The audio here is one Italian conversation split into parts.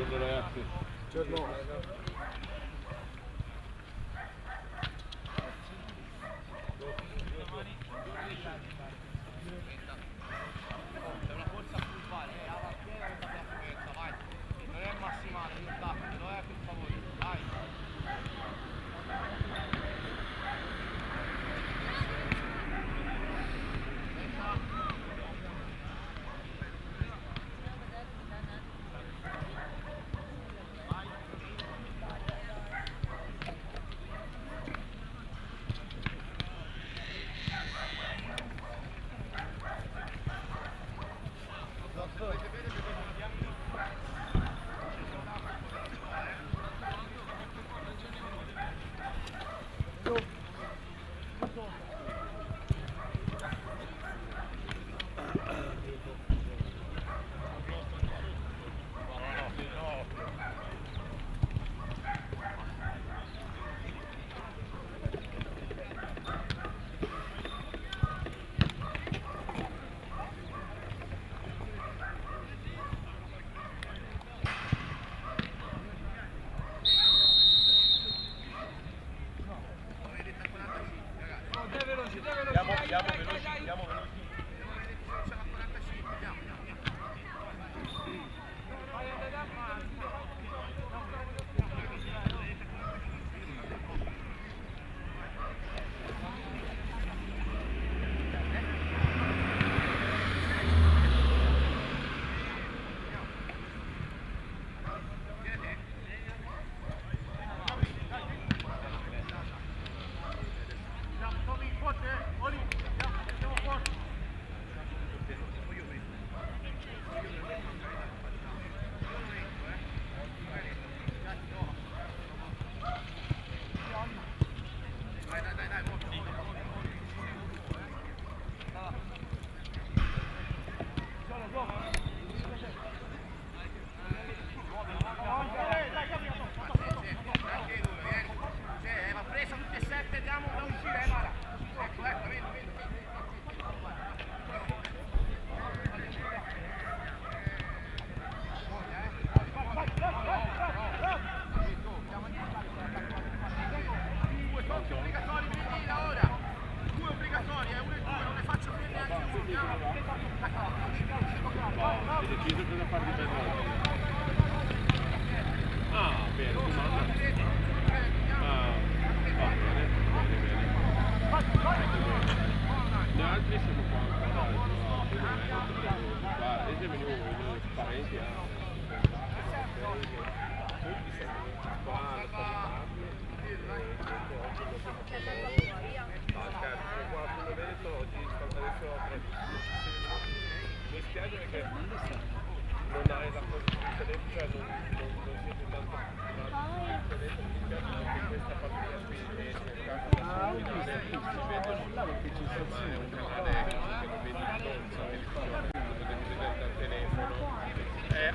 Buongiorno ragazzi. Buongiorno.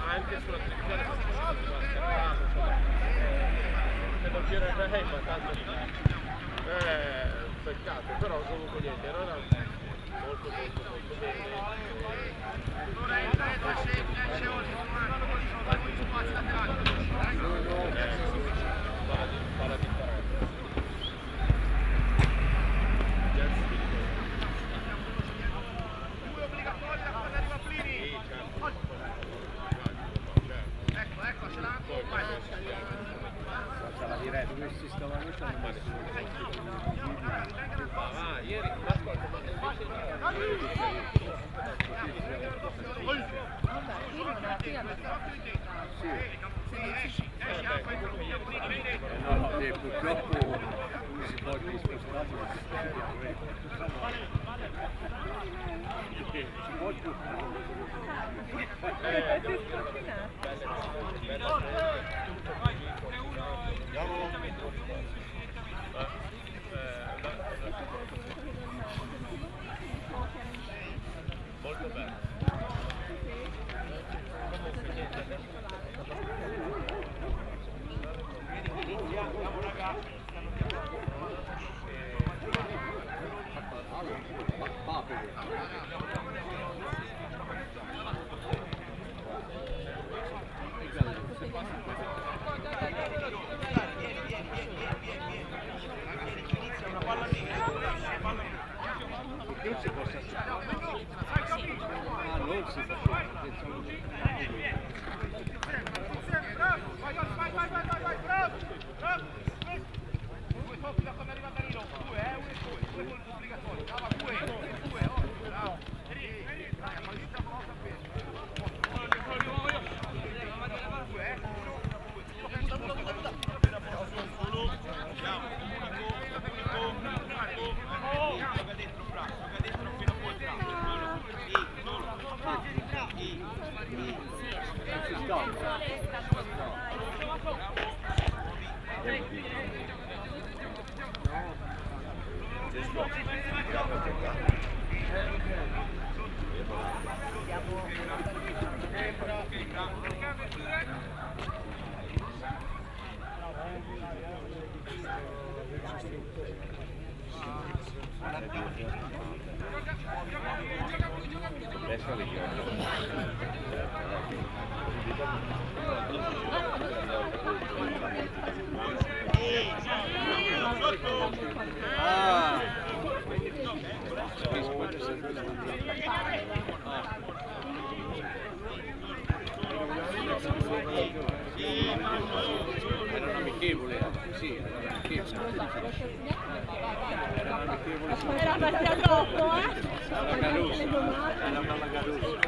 Anche sulla televisione se non girerebbe ma tanto peccato, però comunque niente, allora molto fa la differenza. Questi stavano ieri ascolta, ma invece purtroppo si può spostare molto bello. Iniziamo ragazzi. sì, attenzione. Era amichevole, sì, era amichevole. Era partita troppo, Alla Garussa, era una Garussa.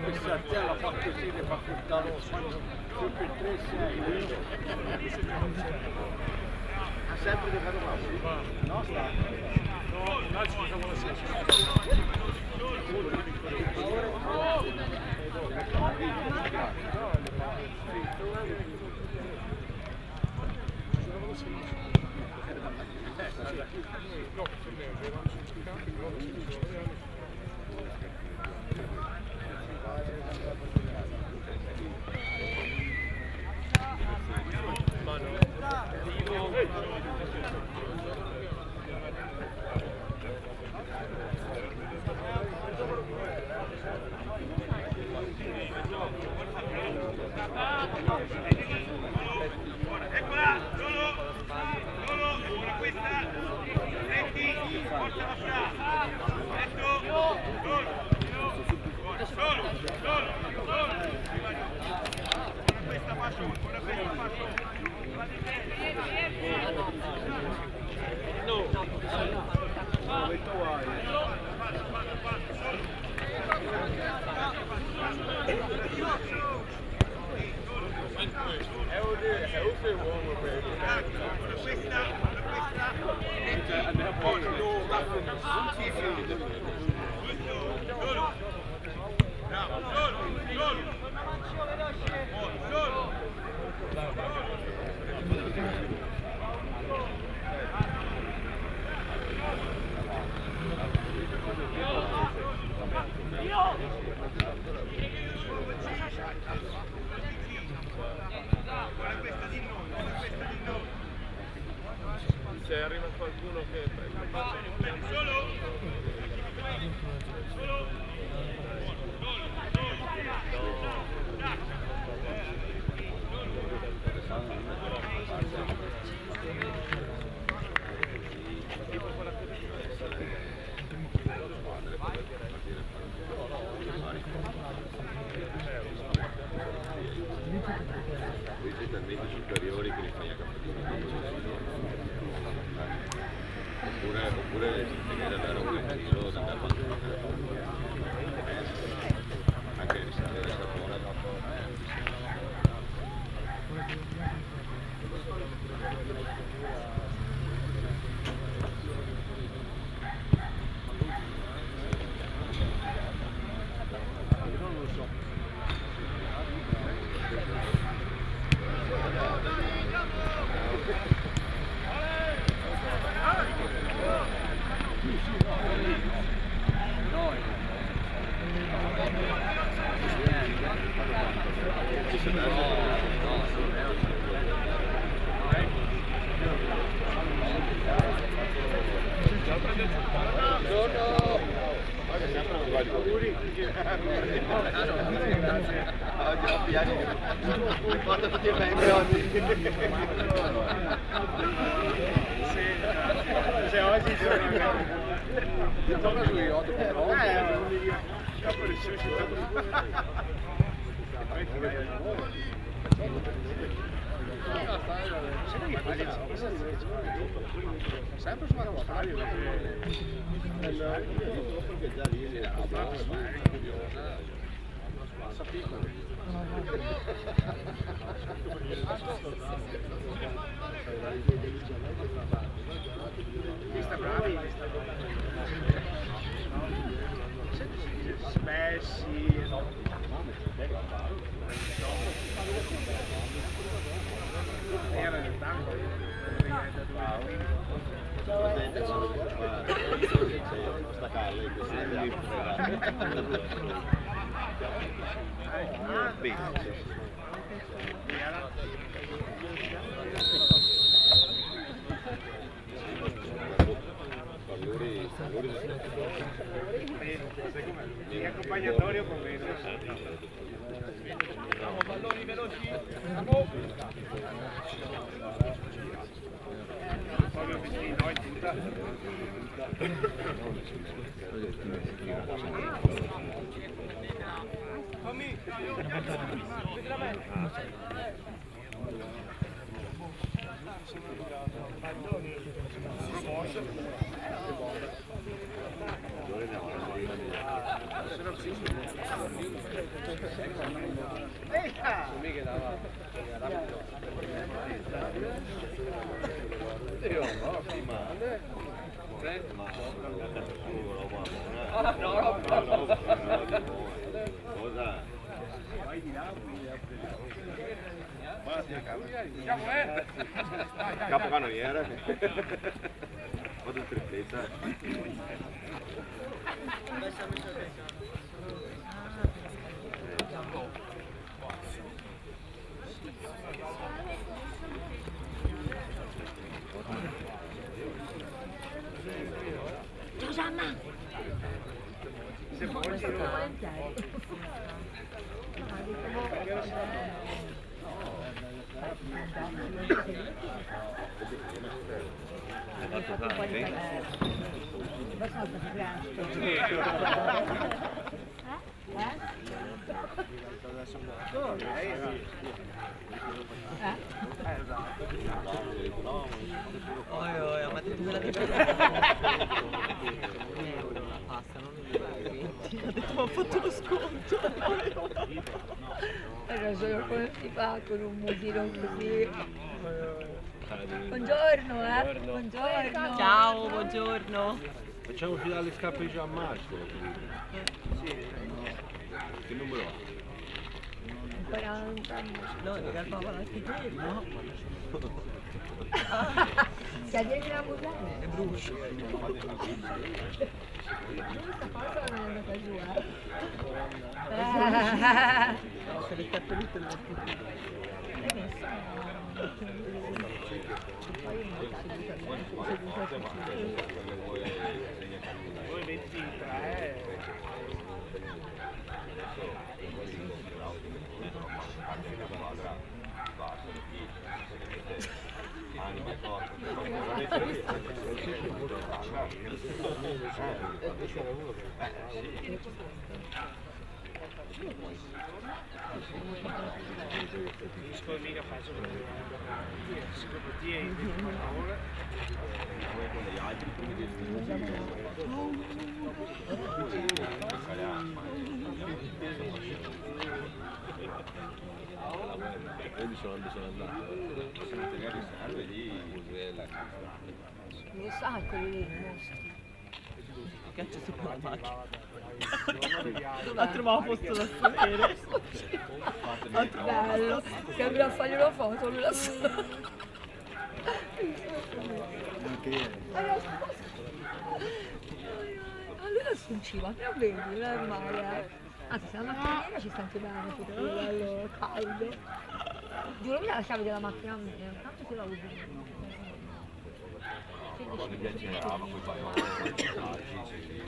Questa tela fa così, le fa portare su per 3-6. Ha sempre di fare un no, sta. No, oggi facciamo la stessa. Se arriva qualcuno che Thank you. Poi sei talmente superiori che li fai a oppure magari andare a un giro da andare anche il risale del sapore non lo so. Porta tutti i membri oggi. Se oggi gioca sui 8 dopo le sushi sempre su una stadio sta bravi Messi era del tanto gli accompagnatori o con meno palloni veloci. Capocannoniere. Vado in tripletta. Giusanna! se vuoi ma te quella che pasta, non mi ha detto mi ha fatto lo sconto. Allora solo come si fa con un musino così. Buongiorno, buongiorno. Ciao, buongiorno. Facciamo finire le scarpe di Gianmarco. Che numero ha? 40. No, mi calmava la schifezza. Scegliere la musana. È bruscio. Questa cosa non è andata giù, Se le scarpe tutte le metto qui. voi 23 Sì. Finisco mica faccio secondo te ora sono andato. Sono tenere riserve lì, Lo sa quelli lì, i mostri. Caccia sopra la macchina. La trovavo posto da sedere. Bello, sembra fargli una foto, lui la sa. Ma lui la sfunciva, però vedi, non è male. Anzi, se la macchina ci sta anche bene, perché è bello caldo. Giuro, mi dà la chiave della macchina a me, tanto se la uso. quando viaggiava, poi faceva prima così.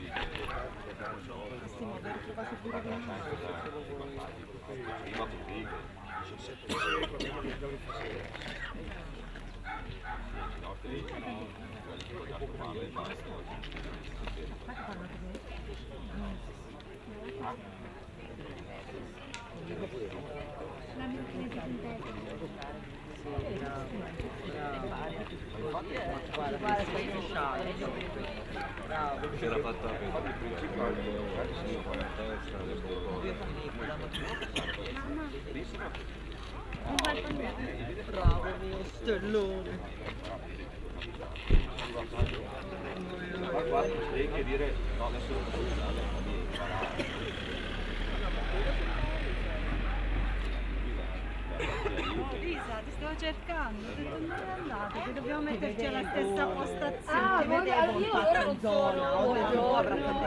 C'era fatta la principale con la testa Bravo mio stellone. lei che dire no adesso non posso usare Lisa, ti stavo cercando, ho detto dove è andato, che dobbiamo metterci alla stessa postazione. Ah, io ora non sono.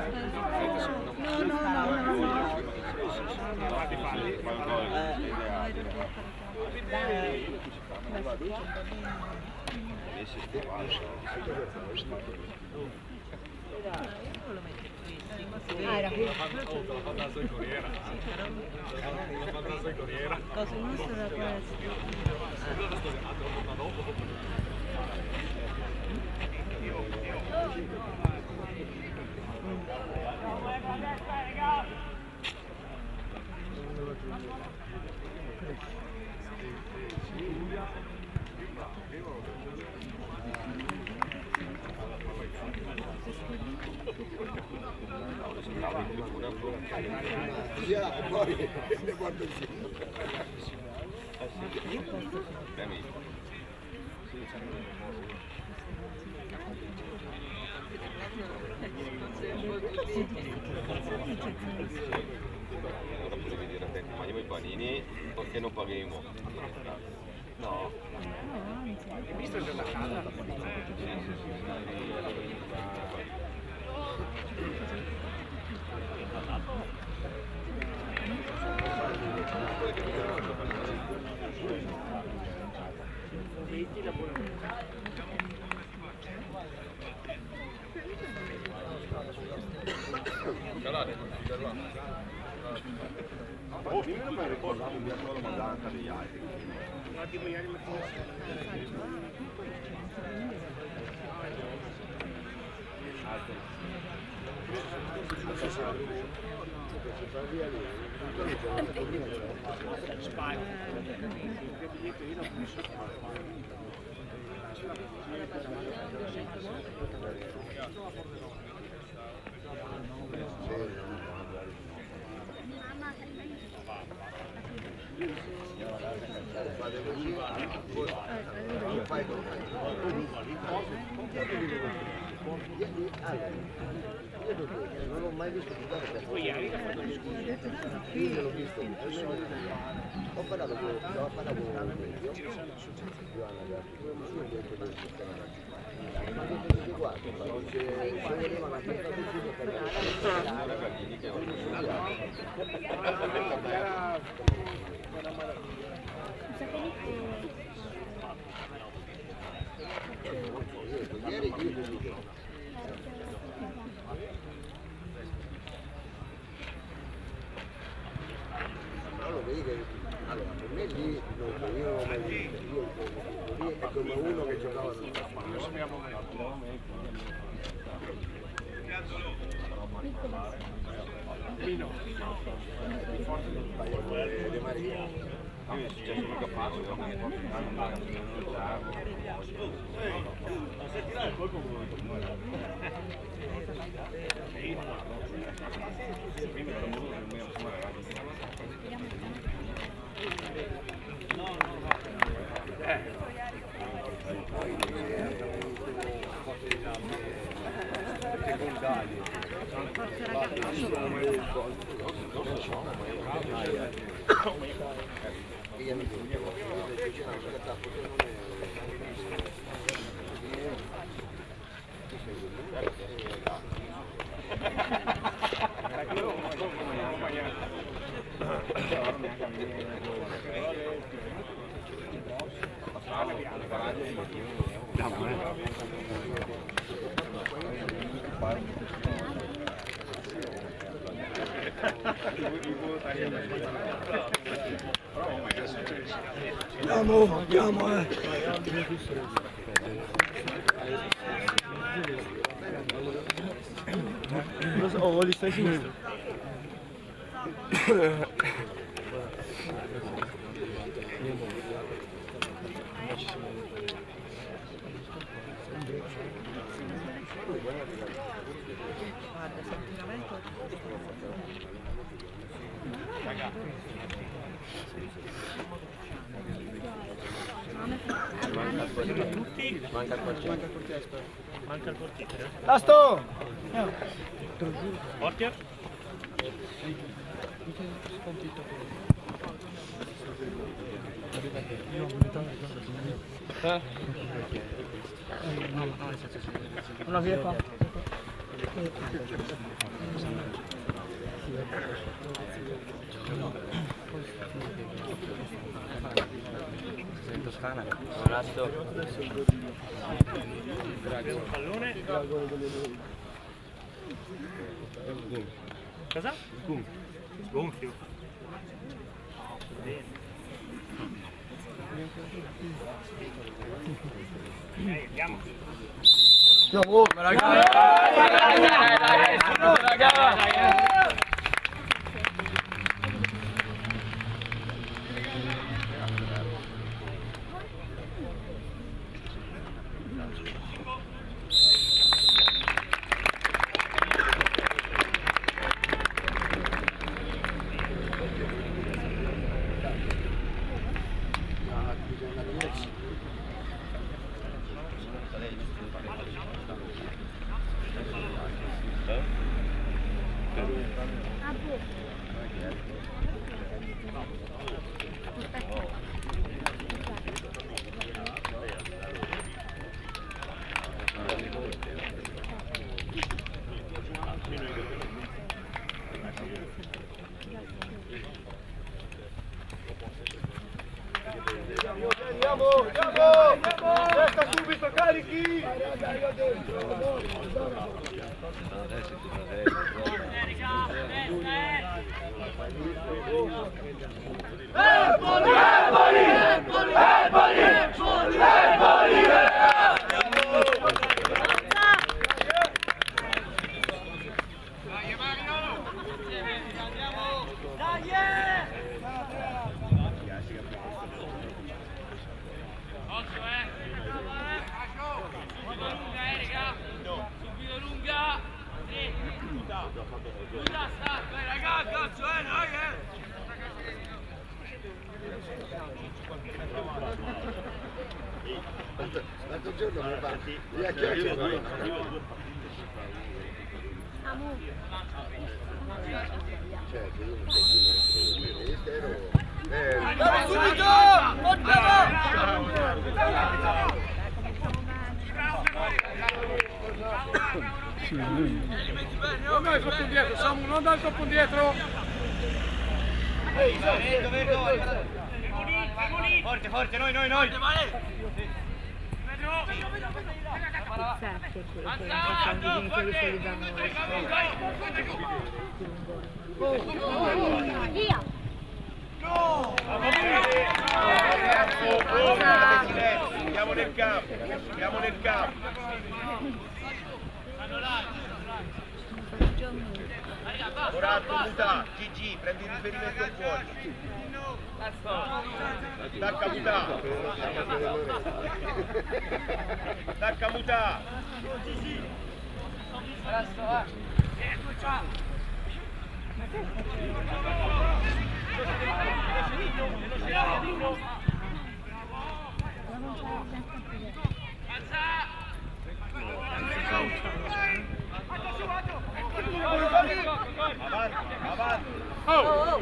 Era qui. Cosa il nostro era questo? poi guardo insieme. Ora puoi vedere te, mangiamo i panini perché non paghiamo. No. visto già la casa? Oh, io non mi ricordavo di solo mandanza degli altri. Un attimo ieri mattina. Non l'ho mai visto giocare per Poi ieri ha fatto il io l'ho visto, ho parlato con ieri io ti dico. Allora, vedi che allora, per me lì io non ho mai visto, lì è come uno che giocava nel campo. Noi sappiamo che Andiamo, Oh, lì stai a sinistra. Guarda, sinceramente. Manca il portiere. Manca il portiere. Lasto! Portier? Una via qua. Sei in Toscana? Lasto. Pallone. Cosa? Gonfio. Bene. Andiamo. Andiamo! Testa subito, carichi! L'altro giorno mi fa via chiacchiere. Certo, io non so più ministero. Subito! Non andare troppo indietro, Samu, non andare troppo indietro! Forte, forte, noi! Via! Andiamo nel campo, Coraggio, Muta, GG, prendi il riferimento fuori. Attacca Muta. Attacca Muta. Avanti. Oh!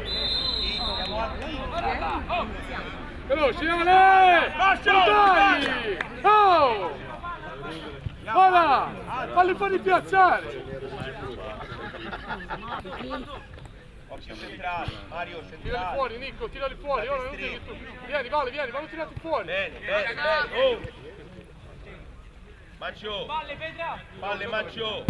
Siamo avanti. Veloci, Ale! Dai! Oh! Voilà! Falli piazzare! Occhio centrale, Mario Tirali centrale. fuori, Nico, tirali fuori! Ora non devi tu. Vieni, vanno tirati fuori! Bene. Oh! Maccio! Palle, Maccio!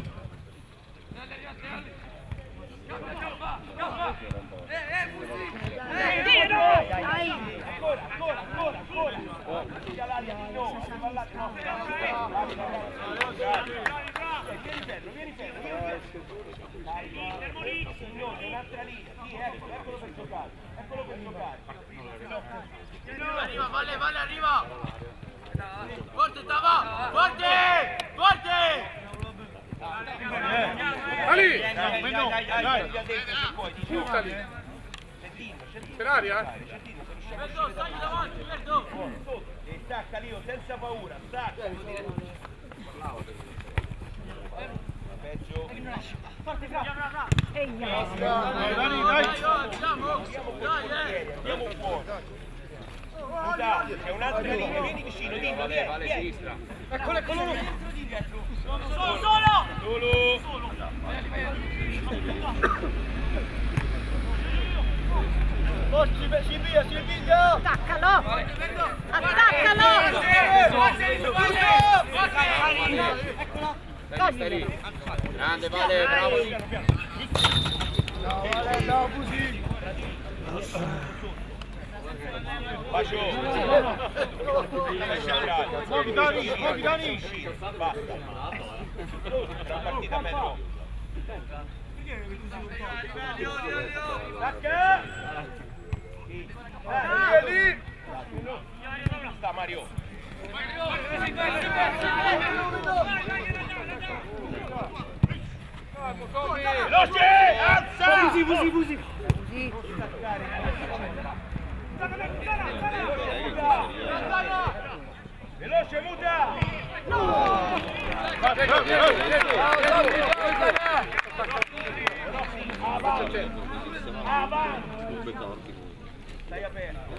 Arriva, Valle, arriva! Forte, Tava! Forte! Ali! Dai, Buttali! Per aria? Stai davanti, Verdo! E stacca Lio, senza paura, stacca! Peggio! Andiamo fuori! Muta, c'è un'altra linea, vieni vicino, dillo, vieni! Eccolo! Solo! Si piglia! Attaccalo! Grande Vale, bravo! No, così! Bacio! Muovi Dani! Basta! La partita Pedro! Stacca! Lì! Sta Mario! Veloce! Alza! Così. Veloce Muta! Avanti! Stai aperto!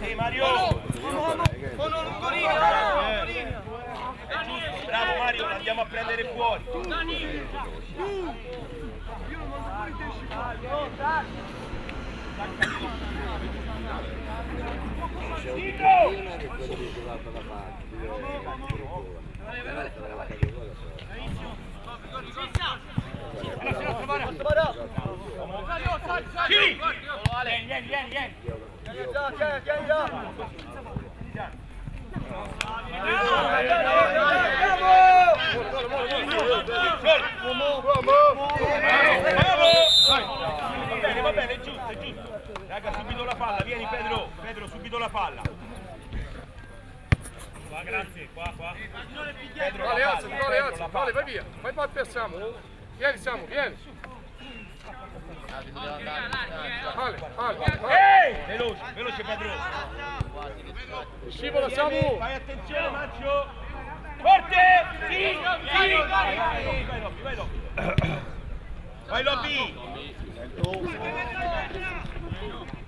Ehi Mario! Bravo Mario, lo andiamo a prendere fuori! C'è un prima che quello che giocava dalla Va bene, è giusto. Raga, subito la palla, vieni Pedro, subito la palla. Qua, grazie, qua. Pedro, Vale, vai via, vai piazziamo. Vieni, Samu, vieni. Vale. Ehi! Veloce Pedro. Scivola, Samu. Vai, attenzione, Maccio. Forte! Sì! Vai Lobby!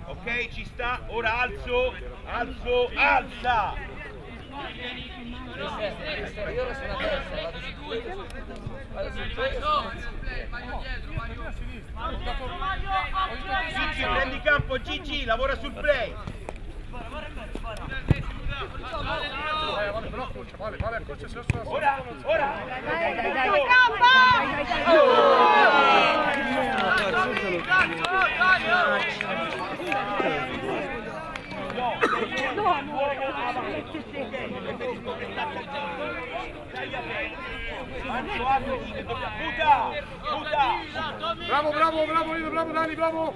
Ok, ci sta, ora alzo, alza! Io ero sulla destra, vado sul Gigi, prendi campo, Gigi, lavora sul play! Vale, accorcia, se lo Ora! Dai. Mancio, apri, butta! Bravo, bravo, bravo, Lido, bravo Dani, bravo!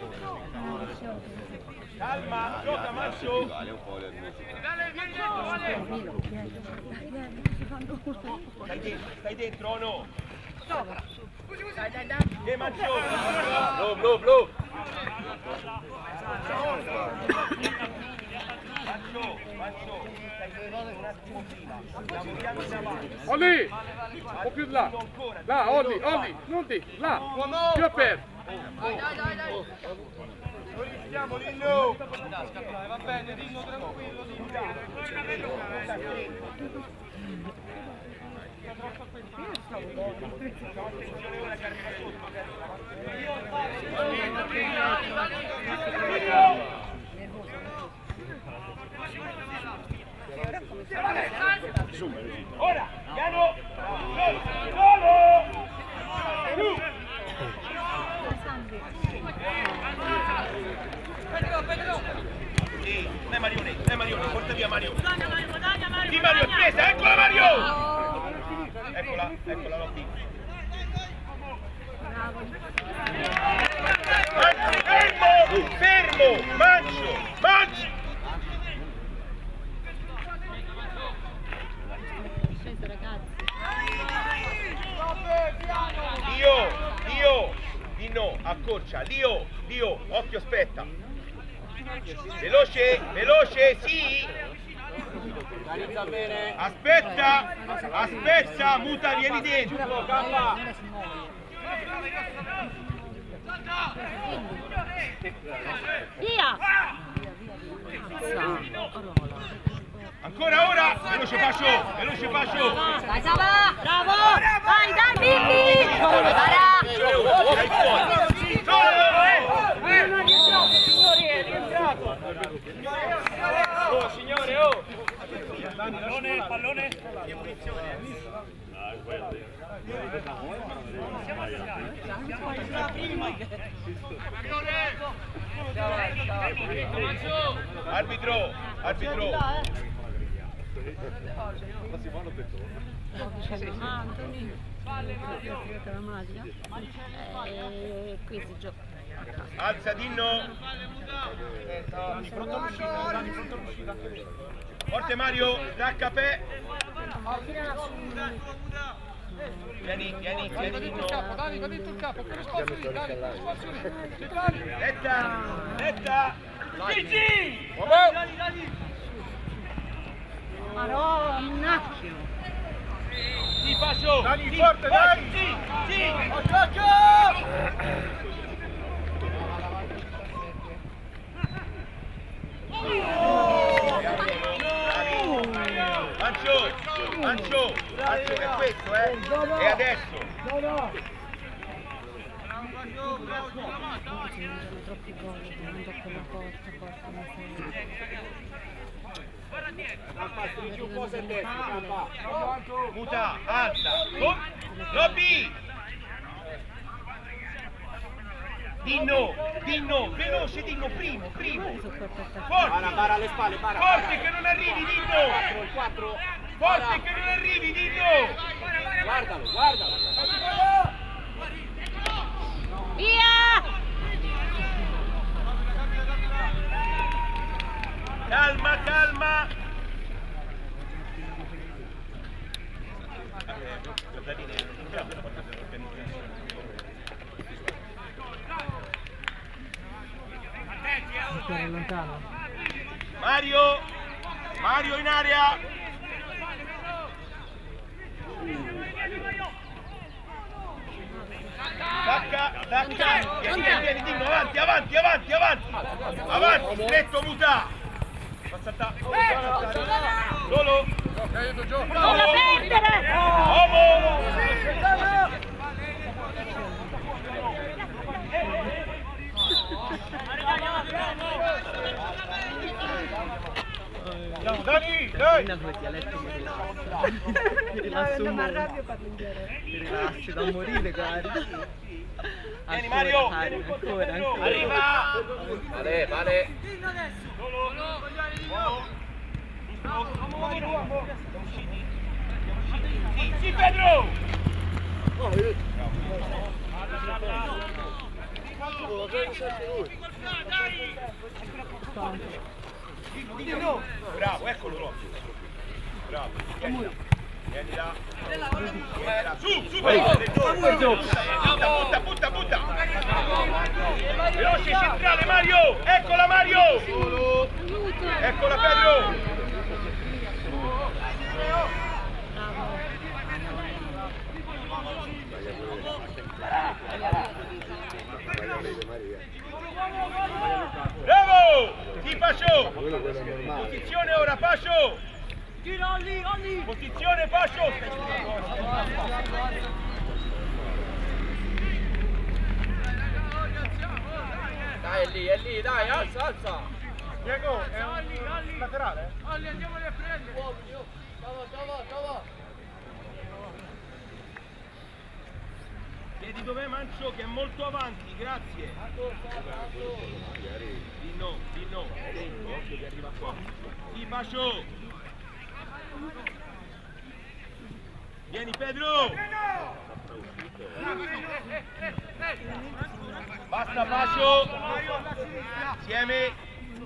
Calma, gioca Mancio! Stai dentro o no? Mancio! Blu! Mancio, un attimo prima. Lavoriamo in avanti. Olli! Un po' più di là! Là, Olli, non di, là! Più aperto! Dai. Non rischiamo, Lillo! Va bene, Dillo tranquillo, Ora, piano! Solo! Giù! Sì, dai Marione, porta via Mario! Sì Mario, è presa, eccola Mario! Eccola Lotti! Fermo! Mancio! Dio, di no, accorcia, Dio, occhio, aspetta. Veloce, sì. Aspetta, muta, vieni dentro. Via! Ancora ora, veloce Pascio. Vai Sava! Bravo! Dai, Vicky! Signore, oh! Pallone! Arbitro! Qui si gioca. Alza Dinno! Forte Mario, stacca Pe! Vieni Dinno! Dani, va dentro il capo, che spazio lì, Dani! Netta! Gigi! Maronnacchio! Sì, Pascio! Dani, forte, dai! Sì! Attacca! Mancio, è questo, E adesso? Troppi gol, non tocco la porta, Muta, alza! Robby! Dinno, veloce Dinno, primo! Forte! Bara alle spalle, bara! Forte che non arrivi Dinno! Il 4! Forte che non arrivi Dinno! Guardalo! Via! Calma! Mario in area! Stacca! Vieni Dinno, avanti, stretto Muta! Solo! Non la perdere! Dani, dai! Ti rilassi da morire, cari. Vieni Mario! Ancora. Arriva! Vale! Sì, Pedro! Bravo, eccolo Rocco. Bravo. Vieni là. Su, butta. Veloce centrale Mario. Eccola Mario. Eccola Pedro. Bravo! Sì, Pascio! Posizione ora, Pascio! Posizione, Pascio! Dai, è lì, dai, alza! Diego, è un laterale? Olli, andiamoli a prendere! Ciao! Vedi dov'è Mancio che è molto avanti, grazie. Di no. Occhio che arriva qua. Sì, Pascio. Vieni Pedro. Basta Pascio. Insieme.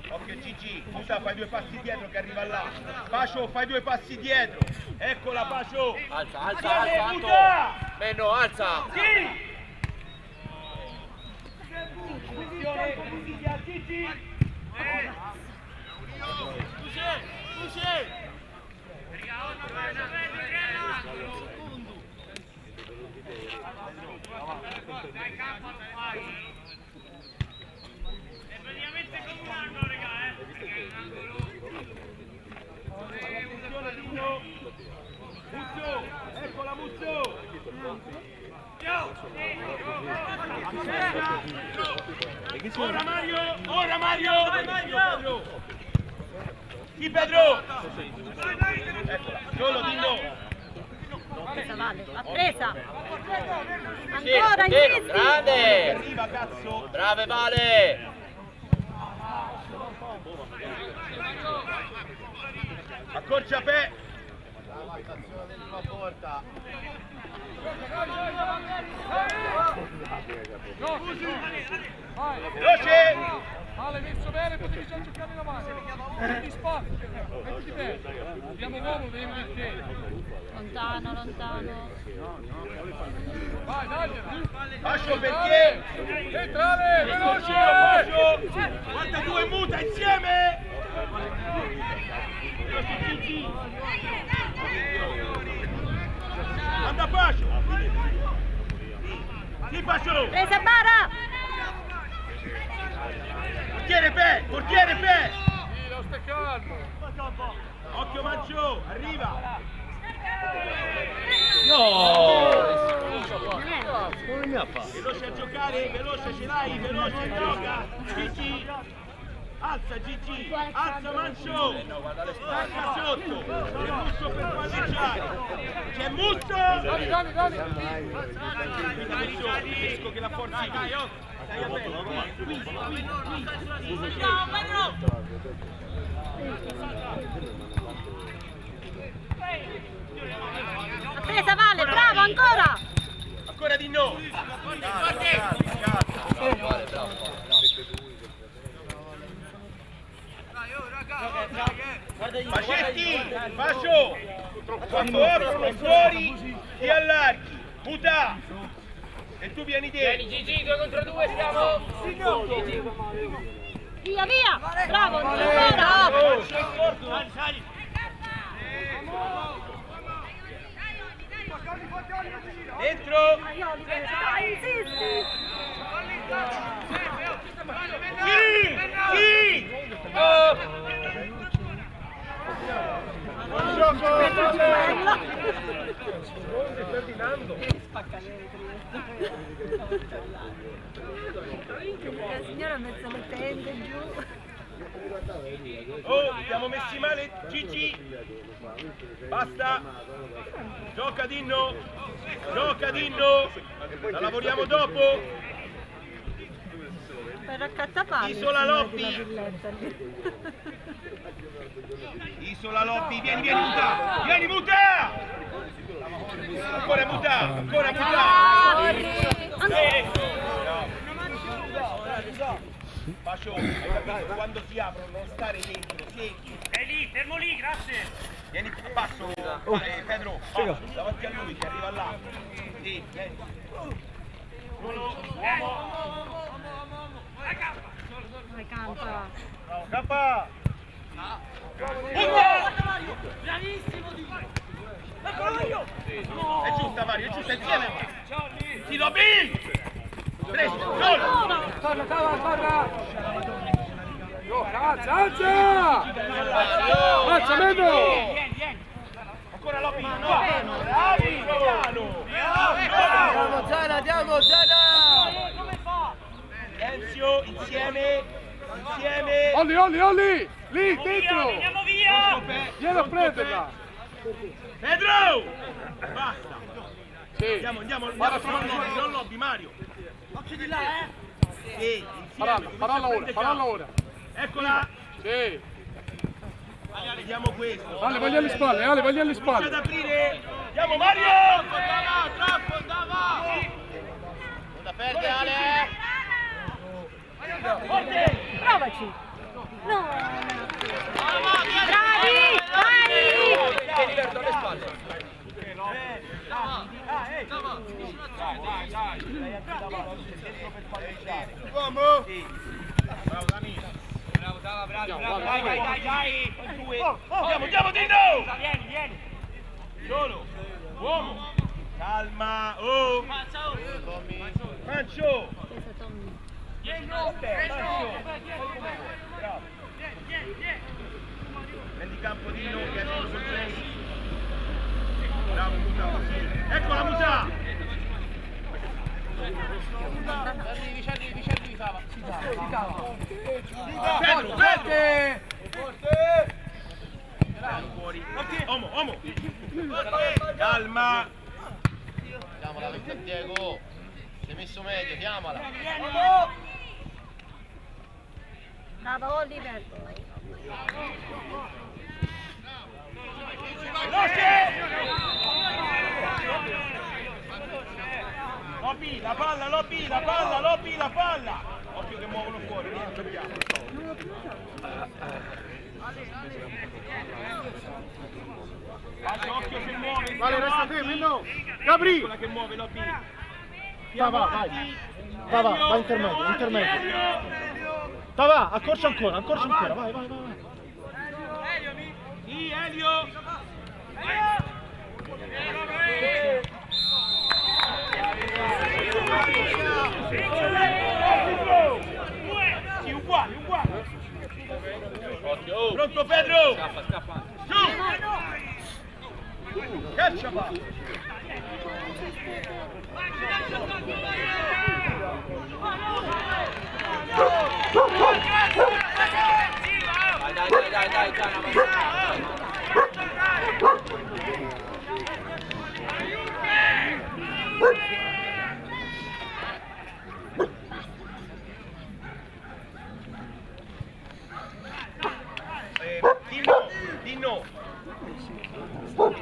Occhio Gigi, Musa fai 2 passi dietro che arriva là. Pascio fai 2 passi dietro. Eccola Pascio. Alza! Musa. Meno, alza! Sì! Posizione, così a Gigi! Luce! Dai campo, è praticamente come un angolo, raga, Posizione Dino! Muzzo! Eccola Muzzo! Ora Mario! Sì Pedro! Eccola, solo Dino! L'ha presa! Ancora, insisti! Grande! Arriva cazzo! Brave Vale! Accorcia Pe! Veloce! Male messo bene, potevi già giocare in avanti. Prendi spazio, mettiti bene. Abbiamo uomo, devi mettere. Lontano. Vai, dai! Fascio perché? Centrale, veloce! Fascio! Guarda 2 muta insieme! Veloce Gigi! Anda Fascio! Sì Fascio! Presa Bara! Portiere Pe! Sì, lo stai calmo. Occhio Mancio, arriva! Come mi ha fatto? Veloce a giocare, veloce ce l'hai, veloce gioca! Gigi! Alza Gigi! Alza Mancio! Stacca sotto! C'è Musso per palleggiare! C'è Musso! Dani! Riesco che la forza dai, oh! Stai attento! Ciao Pedro! Ha presa Vale, bravo, ancora! Ancora di no! Facetti! Fascio! Quando aprono fuori ti allarghi! Muta! E tu vieni dentro! Vieni Gigi, 2 contro 2 stiamo! Via! Bravo, ancora! Sali! Dentro! Dai, insisti! Sì! Buon gioco! La signora ha messo le tende giù. Oh, abbiamo messi male Gigi! Basta! Gioca Dinno! La lavoriamo dopo! Per raccattapalle. Isola Loppi. Isola Loppi, vieni Muta! Vieni Muta! Ancora Muta! Ancora Muta! Bacio, quando si aprono non stare dentro, siedi. È lì, fermo lì, grazie. Vieni basso, Pedro, davanti a lui che arriva là. Sì, vieni. Vai, canta. Bravo, Kappa! È giusta Mario, è giusta insieme! Sì, Lobby! Preso, solo! Torna! Ragazza, alza! Alza, Mendo! Ancora Lobby, no! Bravi, piano! Andiamo Zana! Silenzio, insieme! Insieme! Olli! Lì, dentro! Andiamo via! Vieni a prenderla! Pedro! Basta! Sì. Andiamo, non Lobby, Mario! Occhio di là, Sì, insieme! Faralla ora! Eccola! Sì! Vediamo questo! Ale, vai alle spalle, Ale, vai alle Comincia ad spalle! aprire! Andiamo Mario! troppo, andava! Non da perdere, Ale! Forte! Provaci. No. Bravi! Vai! Tieni verso alle spalle! Uomo! Bravo Dani! Bravo! Vai! Due! Andiamo Dino! Vieni! Solo! Uomo! Calma! Oh! Mancio! Prendi campo Dino che è sul play. Bravo Muta! Ecco la Muta! Vicini, Sava! Pedro! Fuori! Uomo! Calma! Chiamala Diego! Si è messo meglio, chiamala! Bravo Oliver. Lobby, la palla! Occhio che muovono fuori, non giochiamo. Occhio che muove, Vale, resta fermo, no! Gabri! quella che muove Lobby. Vai, intermedio. Va, accorcia ancora, vai. Sì, Elio! Sì, uguale! Pronto Pedro! Scappa! Giù! Caccia va! Dai,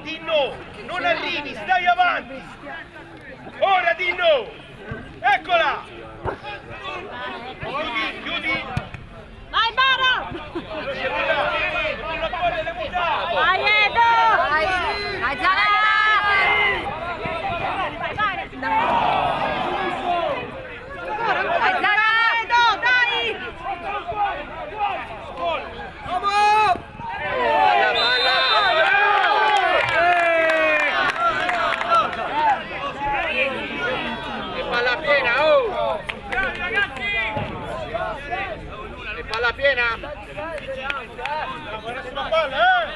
Dino, non arrivi, stai avanti! Ora Dino! Eccola! Chiudi! Vai Bara! Vai Edo! Vai Zanetta! Vai Zanetta, dai! Palla piena, oh! E palla piena! La prossima palla,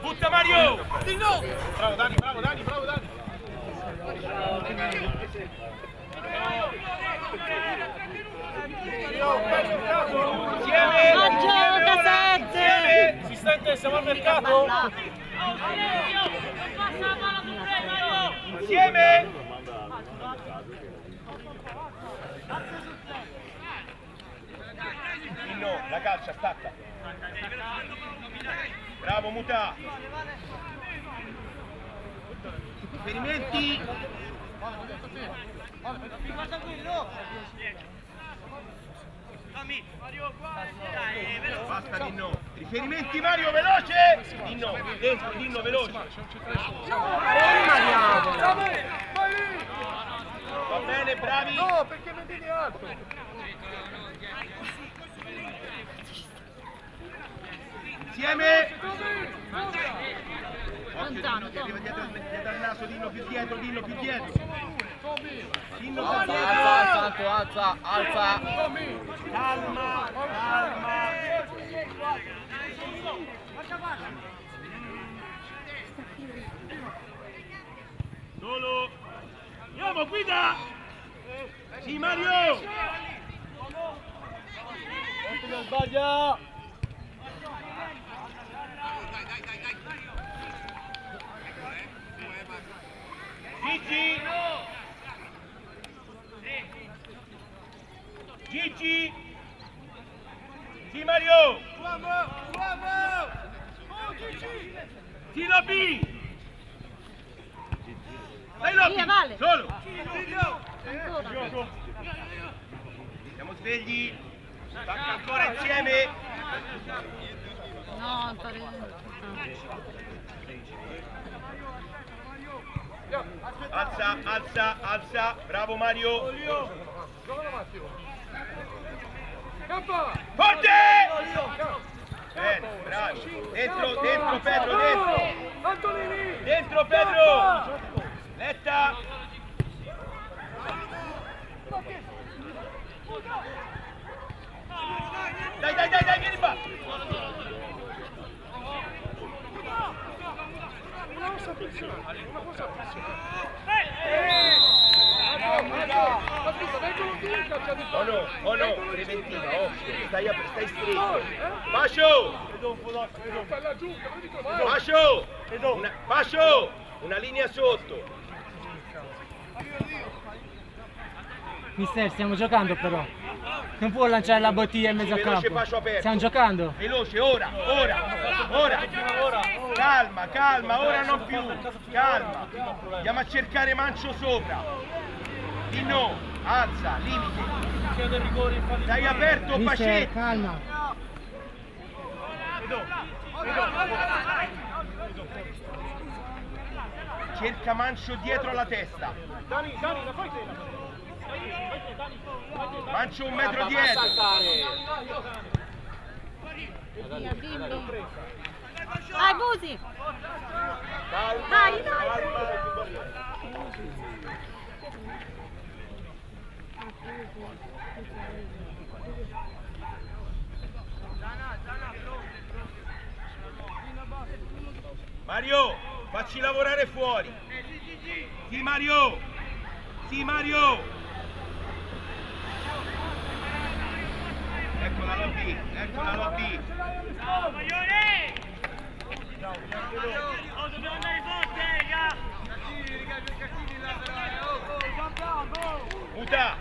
Butta Mario! Bravo Dani! Insieme! Maggio, casette! Si sta in te, siamo al mercato? insieme! No, la calcia, stacca. Bravo Muta. Riferimenti. Basta Dinno. Riferimenti Mario, veloce. Dinno, dentro, Dinno, veloce. Va bene, bravi. No, perché non vedi altro? Insieme. Lontano, Arriva dietro al naso, Dinno più dietro, Dinno più dietro. Dinno più Alza, dietro. alza, alza. Calma, calma. Solo. Andiamo, guida. Sì, Mario. Non sbaglia! Gigi. Gigi. Sì, Mario. Sì, Lobby. Dai, Lobby. Via, Vale. Solo. Ancora. Siamo svegli. Stacca ancora insieme. No, pare... Alza, alza, alza. Bravo Mario. Forte! Bene, bravi. Dentro, dentro Pedro, dentro. Dentro Pedro. Letta. Dai, dai, dai, dai, vieni qua. Oh no, preventiva, occhio, stai stretto. Fascio! Fascio! Fascio! Una linea sotto. Mister, stiamo giocando però. Non può lanciare la bottiglia in mezzo al Veloce, campo. fascio aperto. Stiamo giocando. Veloce, ora. Calma, calma, ora non più. Calma. Andiamo a cercare Mancio sopra. Di no, alza, limite. Stai aperto, Mister, Pacetti. calma. Cerca Mancio dietro alla testa. Mancio un metro dietro. Via, bimbi. Dai, Busi. Dai, dai. Mario, facci lavorare fuori. Sì, Mario. Sì, Mario. Ecco la lobby, ecco la lobby. Ciao, Maglione! Oh, dobbiamo andare forte, raga! Muta!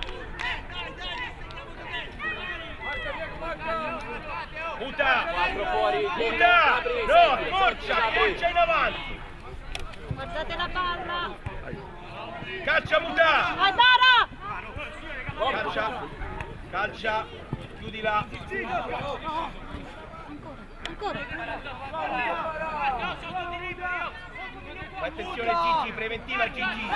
Muta! Muta! No, accorcia in avanti! Guardate la palla. Calcia Muta! Vai, Bara! Calcia! Calcia! Chiudila! Ancora. Fai attenzione Gigi, preventiva Gigi!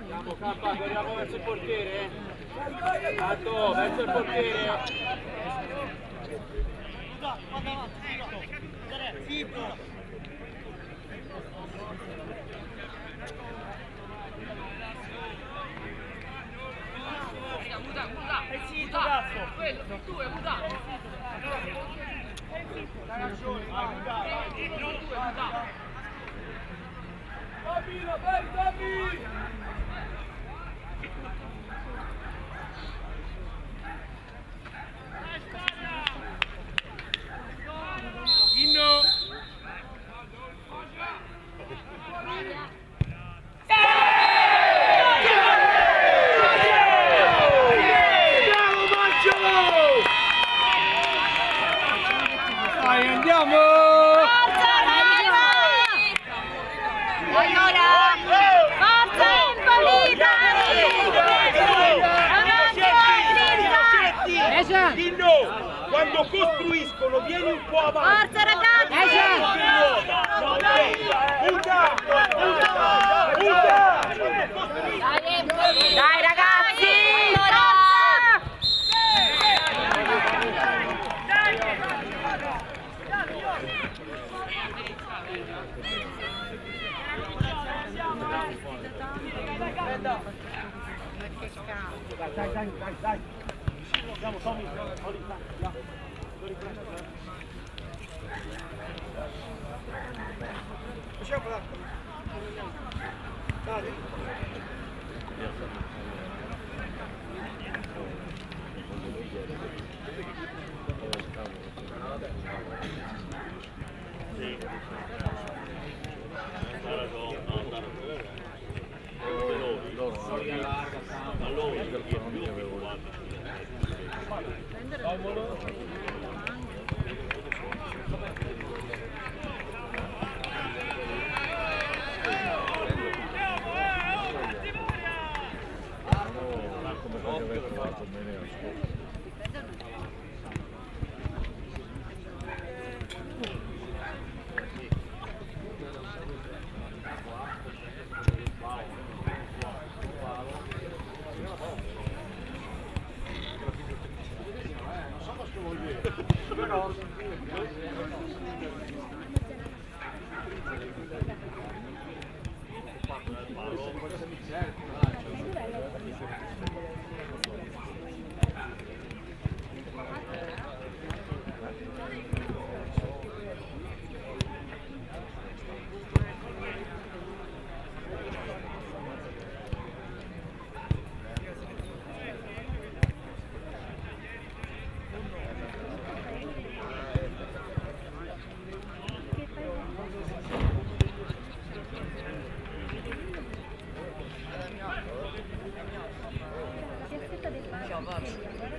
Andiamo Campa, guardiamo verso il portiere. Tanto, verso il portiere. Inno! Dai, andiamo! Inno! Quando costruiscono vieni un po' avanti! Forza ragazzi! Dai ragazzi! Dai. Andiamo, Tommy.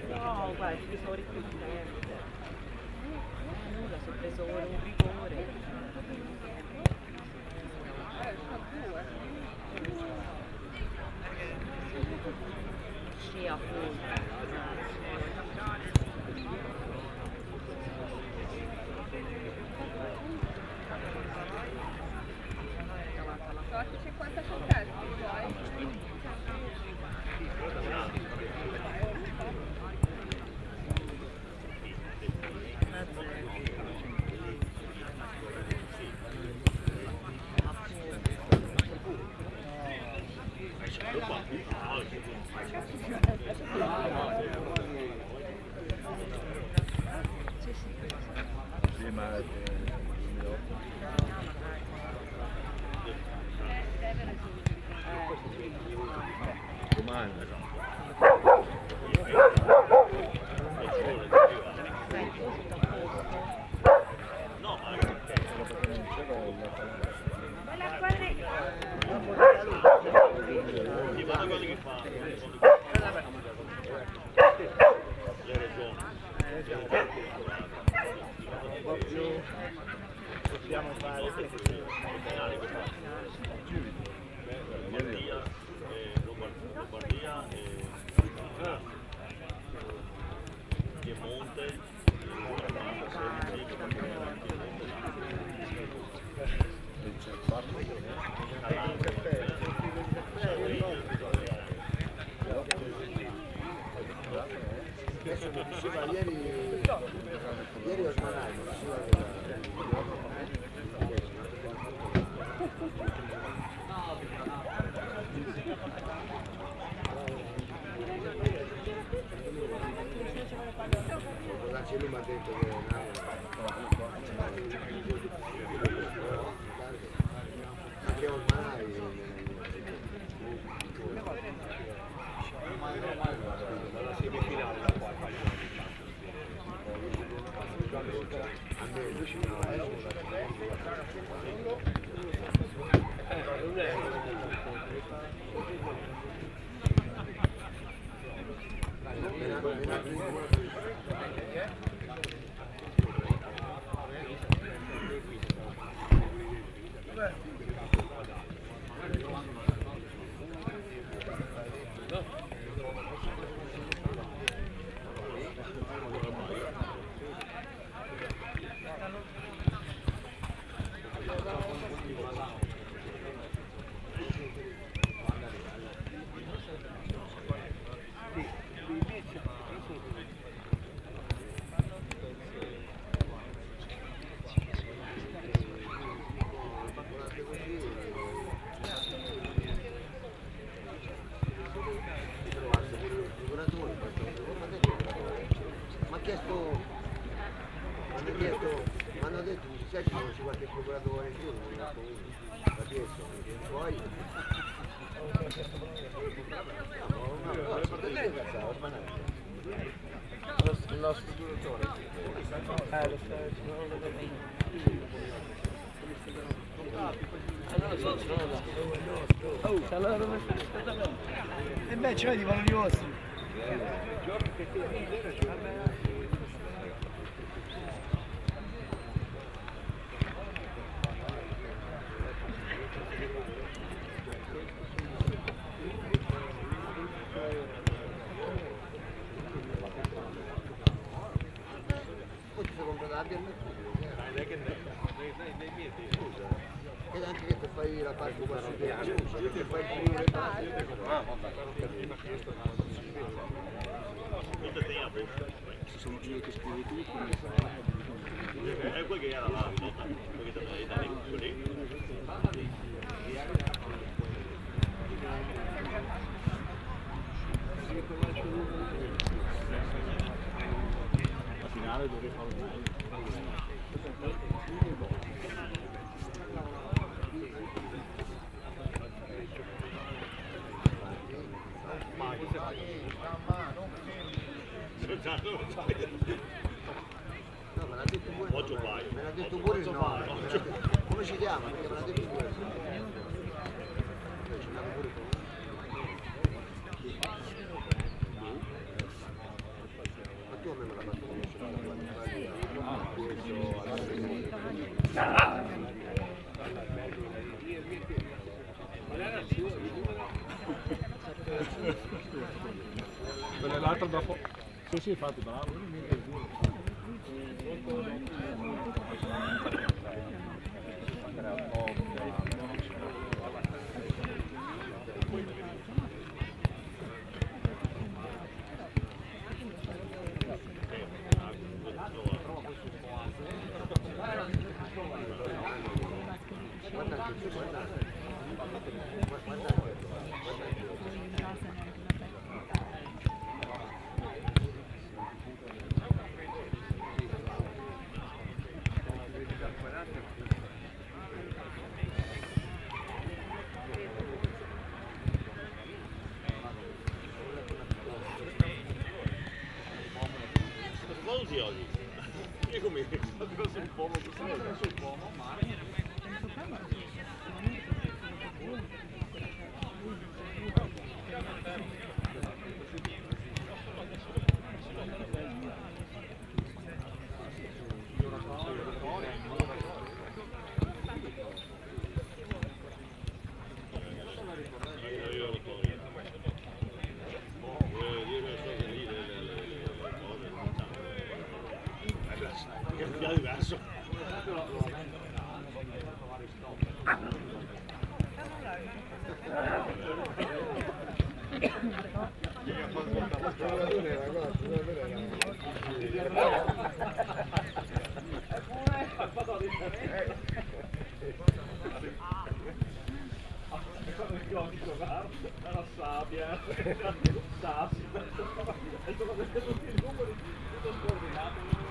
No, guarda, ci sono riconoscente. Nulla, si è preso un rigore. Sì, appunto. Sì, ma domani. Possiamo fare Lombardia e Piemonte. Ieri ho sbanato. Invece lui mi ha detto che anche ormai dalla semifinale a me lui ci non mi hanno detto sai che non ci guarda il procuratore in più, non mi ha chiesto, poi Il nostro procuratore. E beh, ci vedi, vanno di vostri. ed anche che ti fai la parte qua su che fai il primo le parti sono giri che scrivi tu è quel che era la nota perché te l'hai dato così la finale dovrei fare meglio. no, me l'ha detto pure me l'ha detto pure il nome come si chiama? Perché me l'ha detto pure ci andiamo pure con ma tu a me me l'ha fatto Quella è l'altra dopo. Sì, infatti, bravo. Oggi io come un pomo sul pomo ma è diverso. La sabbia, sassi, il numero di tutto scordinato.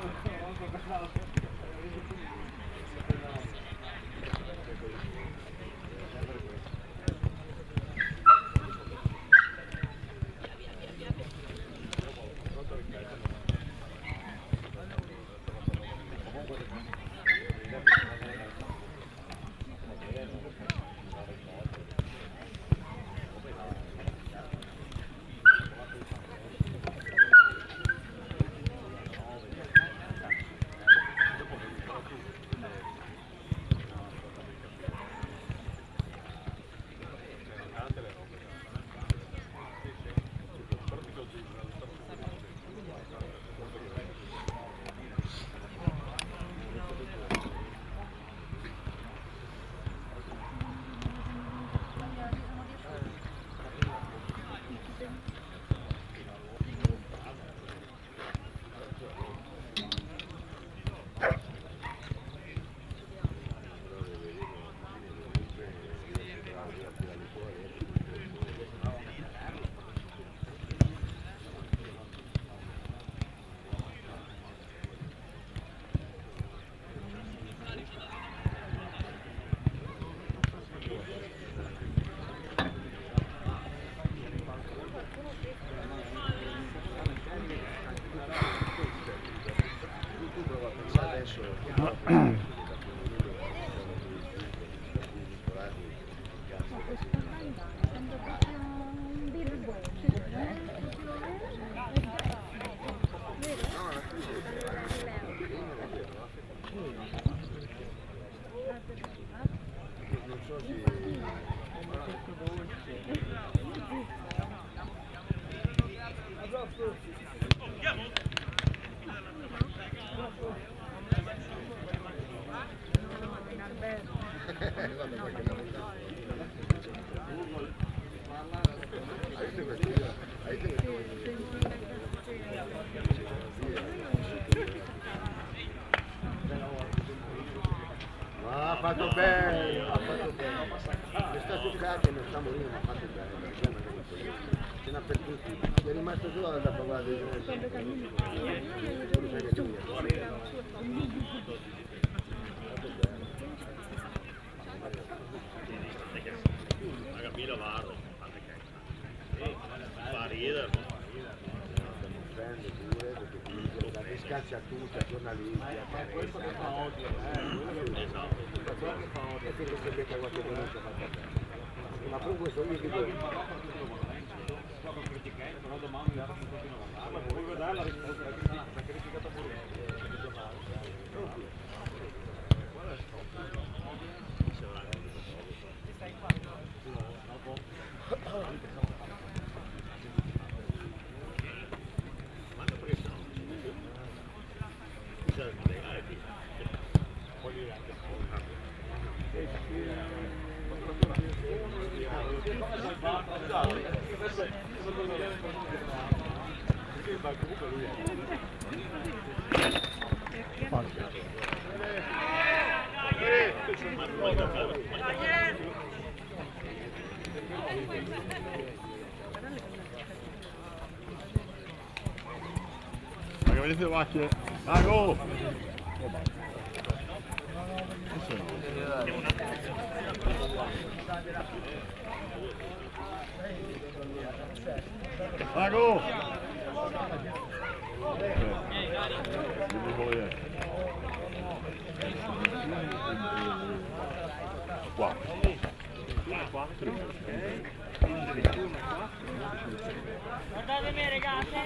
Ha fatto bene, ha fatto bene. Mi sta giocando, non sta morendo, ma ha fatto bene. Ce n'ha per tutti. È rimasto solo da provare di Capito, Varro? Fa ridere. Scaccia a tutti, a giornalisti, questo che fa oggi, e finché si becca qualche pronuncia fatta bene. Ma con questo io dico però domani mi ha fatto ma vuoi vedere la risposta la criticata pure vedete macchine? Mago! Mago! Qua. Guardate me ragazzi,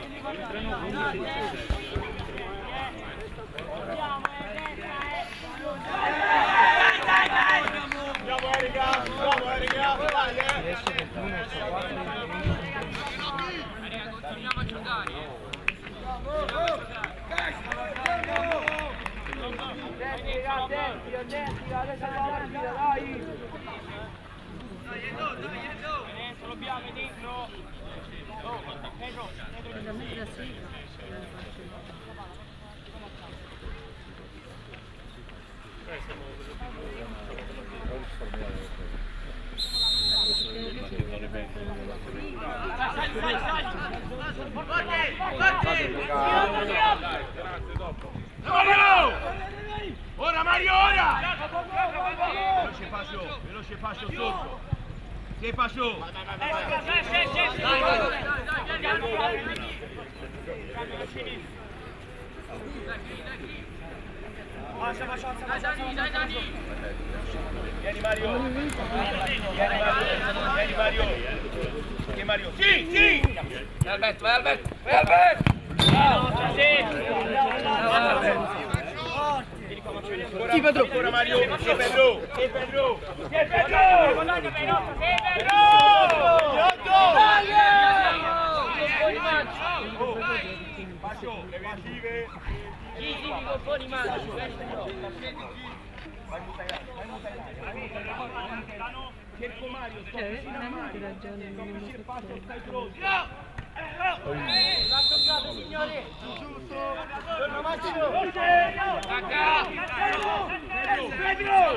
Continuiamo a giocare. Lo abbiamo dentro. Mario! Ora Mario, ora! Veloce Fascio sotto. Sei Fascio. Vieni Mario. Vieni Mario. Che Mario? Sì, sì! Vai Alberto, vai Alberto! Vai Alberto! Sì Pedro! Ancora Mario! Sì Pedro! Sì Pedro! Sì Pedro! Faccio le evasive! Sì, con buoni mani! Cerco Mario, sto vicino a Mario. Amici il passo, stai pronto. L'ha toccato signori! Giusto! Torna Massimo! Pedro!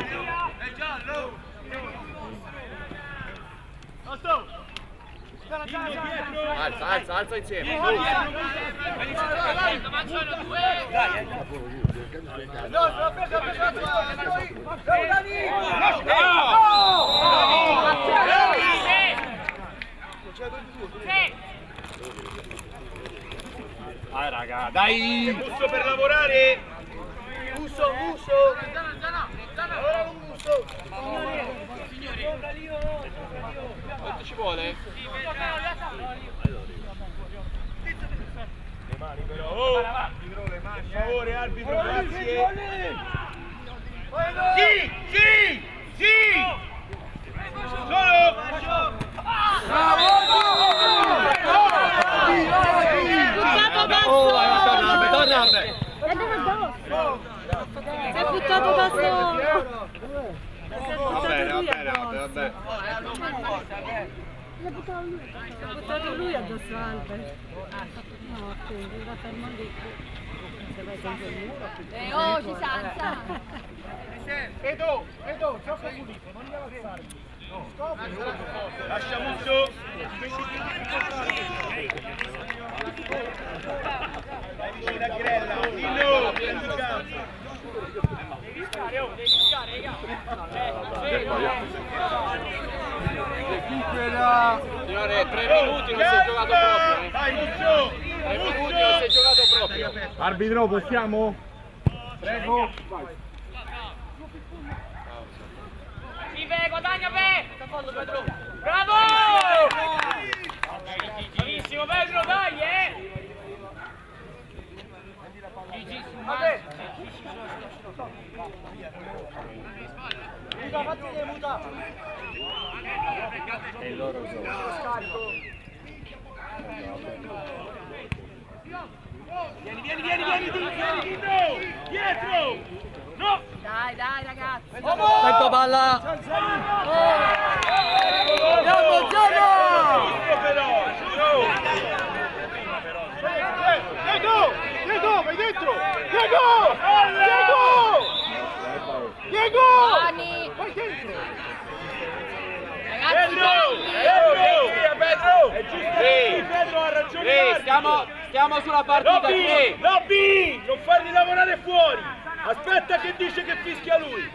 È giallo! Otto! Alza insieme. Mangiano due! Dai! no, Raga, dai! Busto per lavorare! Quanto ci vuole? Le mani però, oh! Per favore, arbitro, grazie! Sì, sì, sì! Solo! Buttato basso! Torna! Si è buttato da solo! Va bene. Si è buttato lui addosso Albert. No, appunto, era fermo lì. Se vai contro il muro. Oh, ci salta! Edo, gioca pulito, non devo alzare. Lascia Musso! Vai vicino a Grella! Dillo! Prendi il campo! Signore, 3 minuti non si è giocato proprio. Vai Musso! 3 minuti non si è giocato proprio. Arbitro, possiamo? Prego. Guadagna Pedro! Bravo! Bravissimo Pedro, dai, Vabbè! E loro Vieni, dietro! No! Dai, ragazzi! Aspetta palla! Andiamo, Giorgio! Diego, vai dentro! Diego! Dani! Vai dentro! Ragazzi, Pedro ha ragione! Stiamo sulla partita qui! Lobby! Non farli lavorare fuori! Aspetta che dice che fischia lui!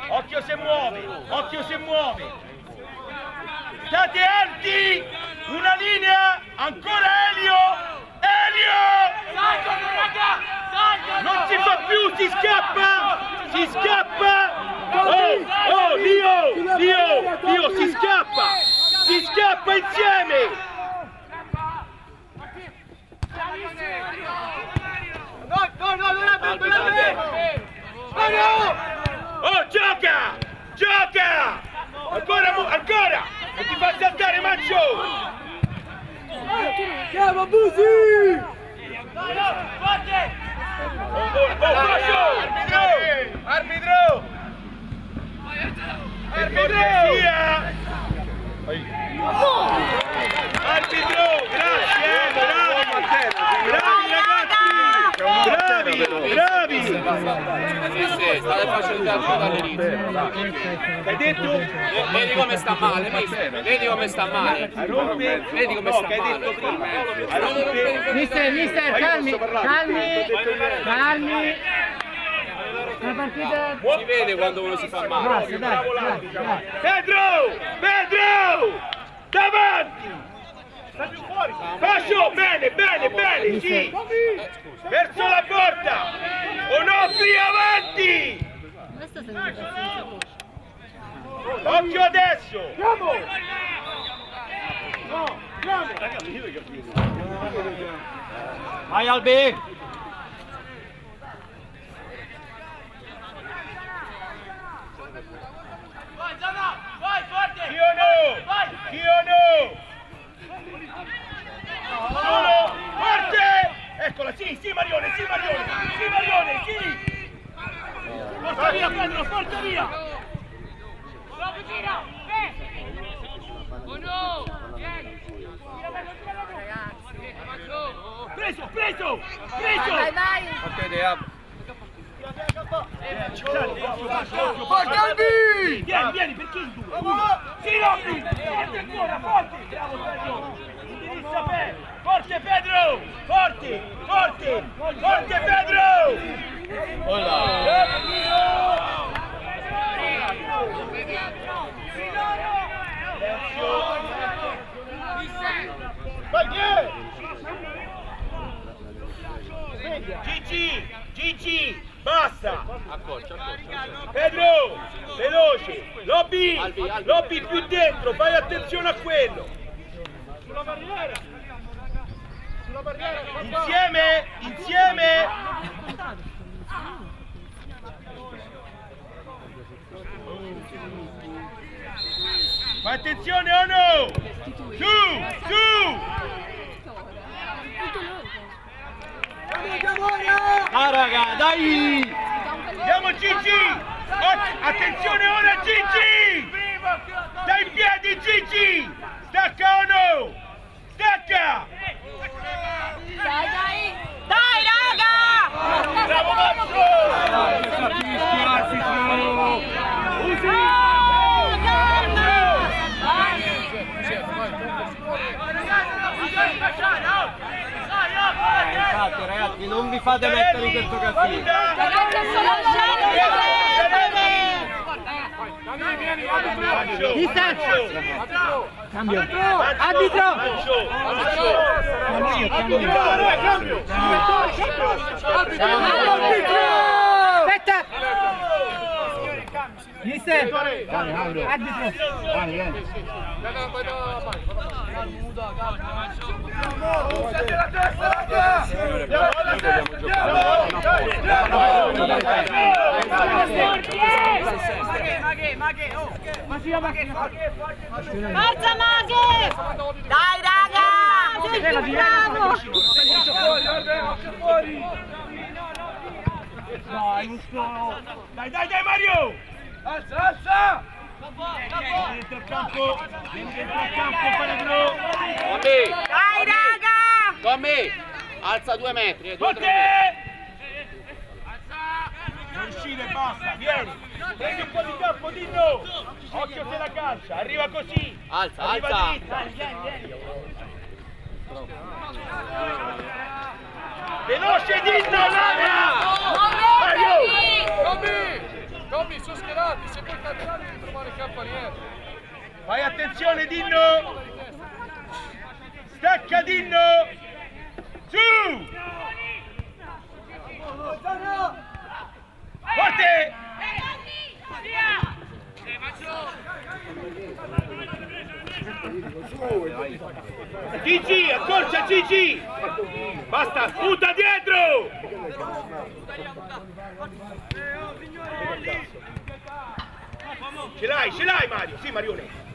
Occhio se muove! State alti! Una linea! Ancora Elio! Non si fa più! Si scappa! Oh! Dio! Si scappa insieme! Oh, gioca! Ancora! Non ti fa saltare, Mancio! Chiama Busi! Arbitro! Arbitro! Grazie! Bravi! State facendo il tempo dall'inizio. Hai detto? Vedi come sta male, vedi come sta male. Vedi come sta male. Mister, calmi! La partita... Si vede quando uno si fa male. Dai. Pedro! Davanti! Fascio, bene, sì! Verso la porta! Onofri avanti! Questo sembra abbastanza veloce. Occhio adesso! Vai Albi! Vai, forte! Chiono! Solo! Forte! Eccola, sì, Marione, sì! Porta via, Pedro, porta via! Preso! Vai! Ok, Dea. Forte Albi! Vieni, perché in due? Sì, Lobby! Forte ancora, forte! Bravo Pedro! Indirizza forte Pedro! Forte Pedro! Vai, Gigi, basta. Accorcia. Pedro, veloce. Lobby più dentro, fai attenzione a quello. Sulla barriera. Insieme. Fai attenzione o no? Su! Ah raga, dai! Andiamo Gigi! Attenzione ora Gigi! Stai in piedi Gigi! Stacca o no? Stacca! Dai raga! Bravo Infatti ragazzi, non vi fate mettere in questo casino. Cambio. Arbitro! Aspetta! Mister! Arbitro! Forza Maghe! Dai raga! Sei più bravo! Dai Mario! Alza! Dentro il campo, Pedro! Dai raga! Con me! Alza 2 metri. Non uscire, basta, vieni! Prendi un po' di campo, Dinno! Occhio se la calcia, arriva così! Alza! Dritta. Veloce Dinno, Tommy, sono schierati, se puoi cambiare devi trovare il campaniere. Fai attenzione Dinno! Stacca Dinno! Su! Forte! Gigi, accorcia Gigi! Basta, punta dietro! Ce l'hai Mario, sì Marione!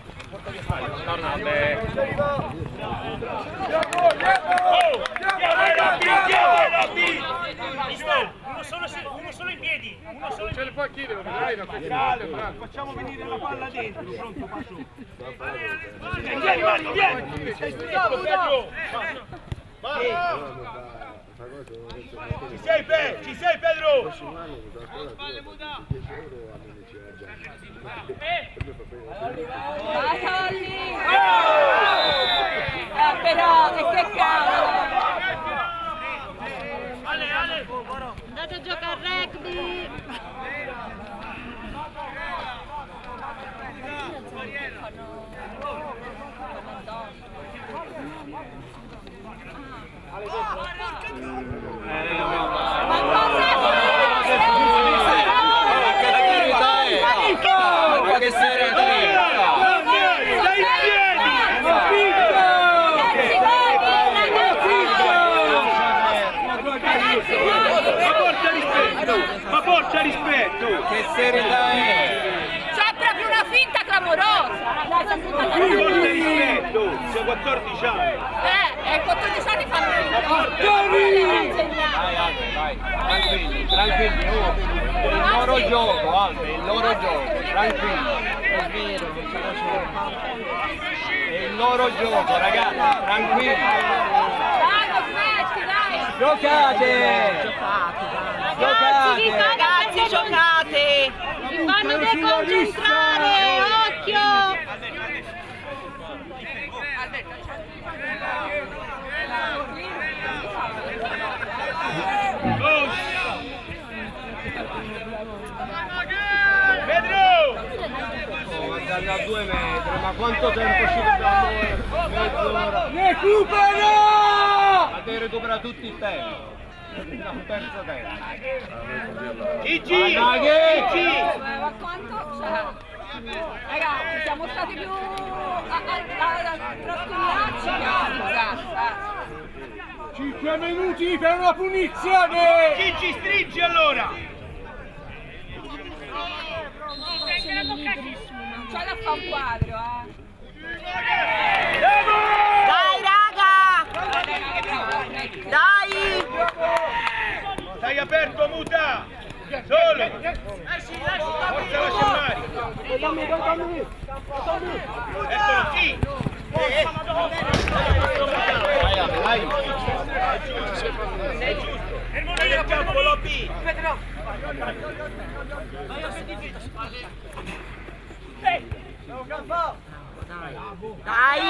Uno solo in piedi! Ce le fa chi devo vedere? Facciamo venire la palla dentro, pronto Passo? Vieni Mario, vieni! Sei studiato Pedro! Ci sei Pedro! Però, e che cavolo! Andate a giocare a rugby! Che serietà! Ma porta rispetto! Che serietà è! C'è proprio una finta clamorosa! Porta rispetto! Sei 14 anni! E 14 anni fanno Tranquilli, il loro gioco, Albe, il loro gioco, tranquilli. È vero, non c'è ragione. È il loro gioco, ragazzi, tranquilli. Giocate! Ragazzi, giocate! Vi fanno deconcentrare, occhio! Pedro! A 2 metri, ma quanto tempo ci dobbiamo? Mezz'ora. Recupera! Ma devi recuperare tutto il tempo. Un terzo tempo. Gigi! Ma quanto? Cioè, ragazzi, siamo stati più trascogliacci che 5 minuti per una punizione! Gigi, stringi allora! non c'è da fare un quadro, Dai raga! Dai! Stai aperto, Muta! Solo! Forza lascia Mari! Eccolo, sì! Vai. È giusto! Stai nel campo, Lobby! Dai!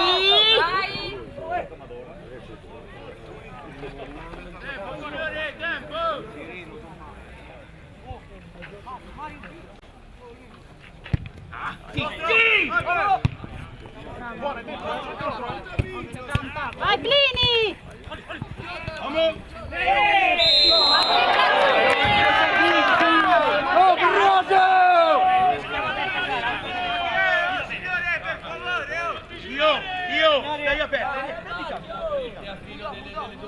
Vai Plini! Oh, Brodo! Io, stai aperto!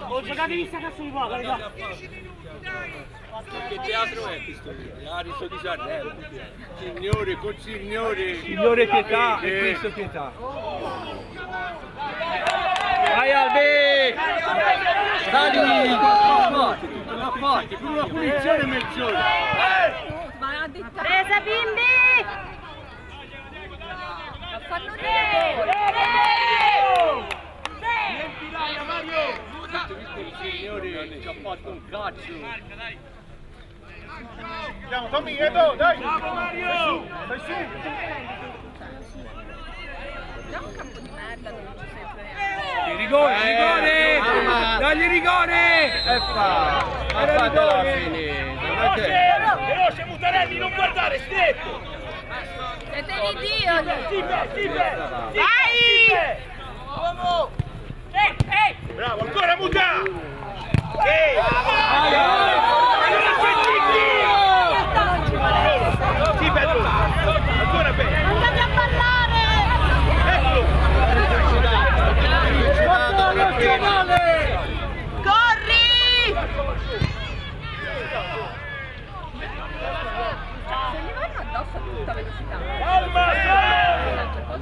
Ho giocato di sta cazzo di qua, raga! Che teatro è questo? L'Aristo di Sanremo. Signore, con signore. Signore pietà e questo pietà. Vai Albi! Dai! Tutto forte, più una punizione mezz'ora. Presa bimbi! fanno ridere! Signore, ci ha fatto un cazzo. Andiamo, Tommy, Edo, dai! Bravo Mario! Stai su! Abbiamo un campo di merda dove non ci sempre Rigore, rigore! Dagli rigore! E fa! Ha fatto la fine! Veloce Mutarelli, non guardare, stretto! siete di Dio! Vai! Uomo! Bravo, ancora Muta! Sì, Pedro! Ancora bene! Andate a ballare! Corri! Se gli vanno addosso a tutta velocità. Calma!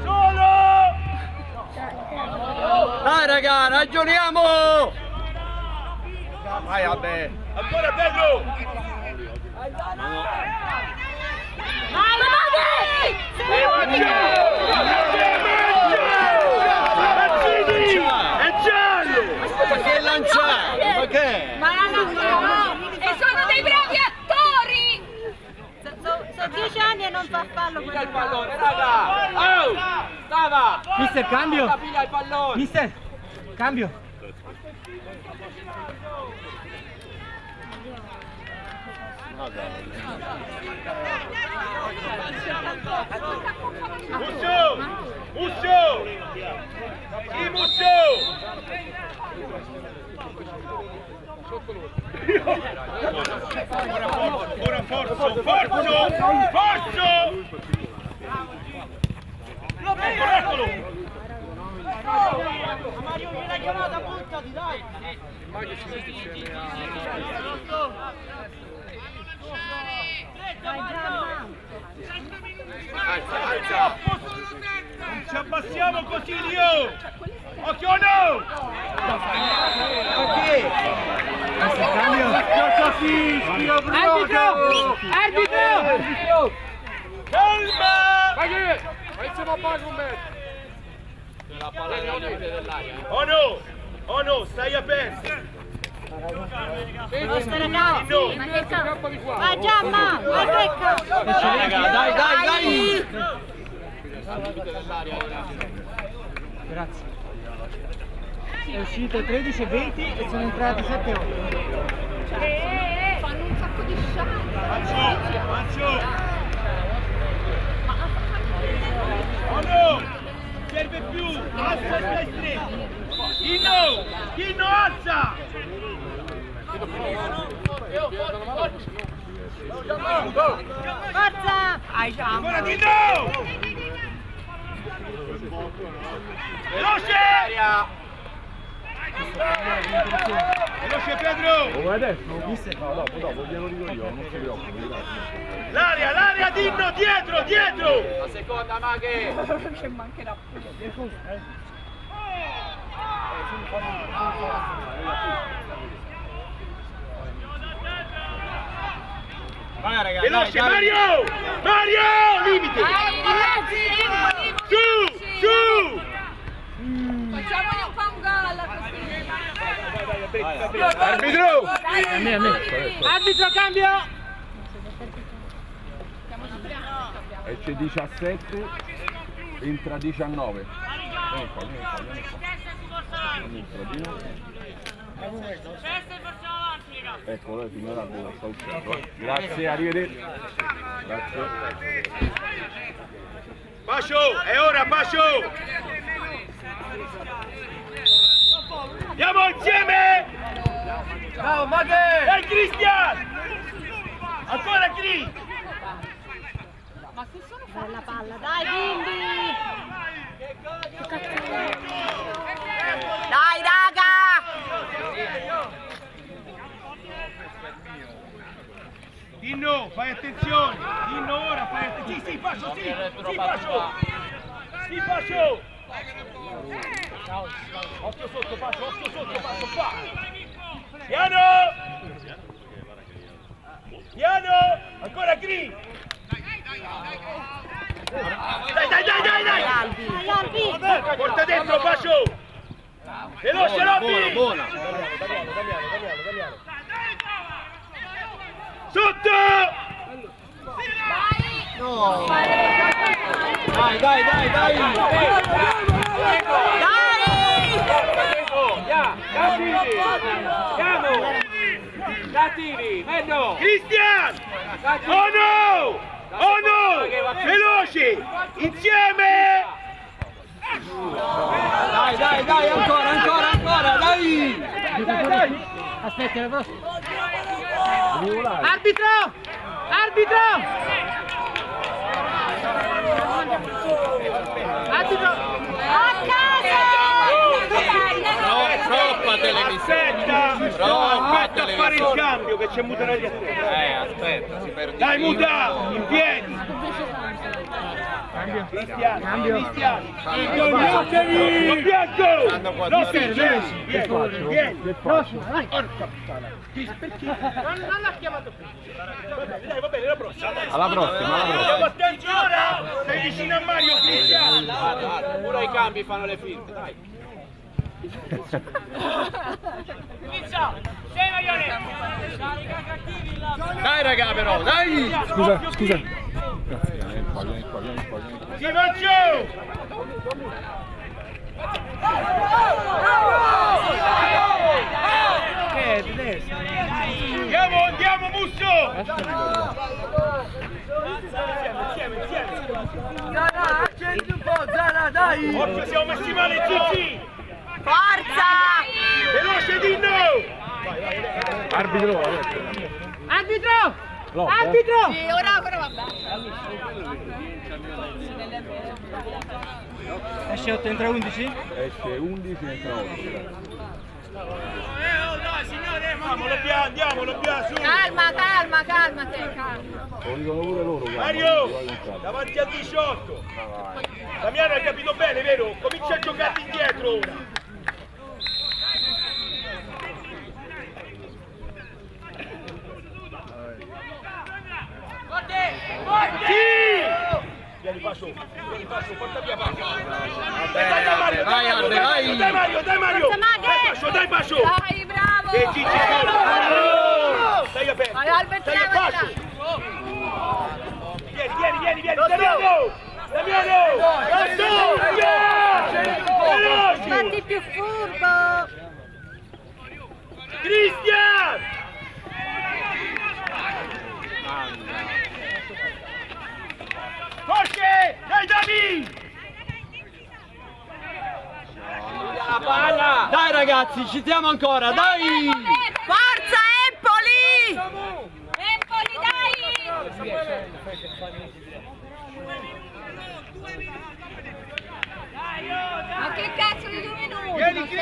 Solo! Dai raga, ragioniamo! Vai vabbè! Ancora Pedro! Vai, Madi! Sei unico! È giallo! Ma che lanciato? Ma che? Ma no! E sono dei bravi attori! Sono 10 anni e non fa fallo Piglia il pallone, raga! Oh! Stava! Mister, cambio! Piglia il pallone! Mister, cambio! Musso! Musso! Sì, Musso! Ora forzo! Forzo! Forzo! Eccolo! Mario, viene chiamata, buttati, dai! Alza! Non ci abbassiamo così, Dio! Occhio no! Cambio! Arbitro! Calma! Vai che! Vai insieme a Bagumber! La palla nella mente dell'aria. Oh no, stai aperto! Nostra ragazzi! No! Ma che cazzo? Campo di qua! Vai Giamma! Vai Becca! Raga, dai! Grazie. È uscito 13 e 20 e sono entrati 7 e 8. Fanno un sacco di sciarpe! Mancio! Oh no! Serve più! Alza e stai stretto! Inno! Alza! Forza! Ancora Dino! Veloce! Veloce Pedro! Come adesso? No, dopo glielo dico io, non si preoccupi. L'aria Dino, dietro! La seconda Maghe! Che mancherà pure. Vai ragazzi, Veloce dai, Mario! Limite! Su! Facciamogli un po' un gol così. Arbitro! Arbitro, cambio! E c'è 17, entra 19. Ecco, lei signora sta uscendo. Grazie, arrivederci. Grazie. Pascio, è ora Pascio! Andiamo insieme! Bravo Maghe! Dai Cristian! Ancora Cri! Bella palla, dai Bimbi! Dai raga! Dinno, fai attenzione! Dinno ora, fai attenzione! Sì, Pascio! Occhio sotto, Pascio, qua! Piano! Ancora Cri! Dai! Albi! Porta dentro, Pascio! Veloce, Robby! Buona! Sotto! No! Dai! Gatini, Menno! Cristian! Oh no! Veloci! Insieme! Dai, ancora, dai! Aspetta, la prossima. Arbitro! A casa! Troppa televisione! Troppa Aspetta a fare il cambio che c'è Mutarelli a te. Aspetta, si perde. Dai Muta! In piedi! Cambio! Lo bianco! No, vieni! Porca puttana! Non l'ha chiamato prima! Va bene, la prossima! Alla prossima. Attenzione! Sei vicino a Mario, Cristian! Guarda, pure i cambi fanno le finte, dai. Dai raga però, dai! Scusa. Grazie, vieni qua. Si va giù! Andiamo Musso! Insieme! Accendi un po', Zara, dai! Occhio, siamo messi male, Gigi! Forza! Veloce Dinno! Arbitro! Sì, ora vabbè. Esce 8, entra 11? Esce 11, entra 11. Andiamo, su! Calma te, calma. Lo dicono pure loro. Mario! Davanti al 18! Damiano, hai capito bene, vero? Comincia a giocare indietro ora! Sì! Vieni Pascio, porta via Pascio! Vai Albe, vai! Dai Mario! Dai Pascio! Dai, bravo! E Gigi! Stai aperto! Vai, Albe, Stai a Pascio! Vieni! Damiano! Veloci! Fatti più furbo! Cristian! Forte! Dai Davi! La palla! Dai ragazzi, ci siamo ancora, dai! Forza,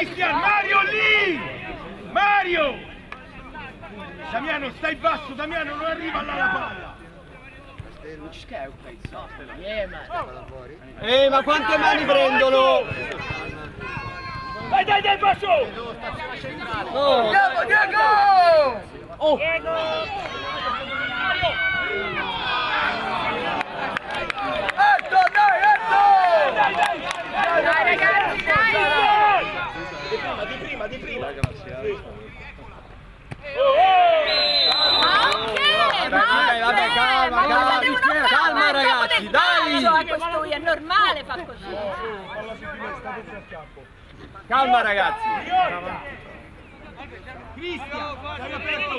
Cristian, Mario lì! Mario! Damiano, stai basso, Damiano, non arriva là la palla! Ma quante mani prendono? Dai, dai, dai, basso! Oh. Diego, Diego! Oh. Diego! Etto, dai, Etto! Dai, dai! Dai, ragazzi, dai! Di prima! Vabbè, calma ragazzi, dai! È normale fa così. Calma ragazzi! Cristian, stai aperto!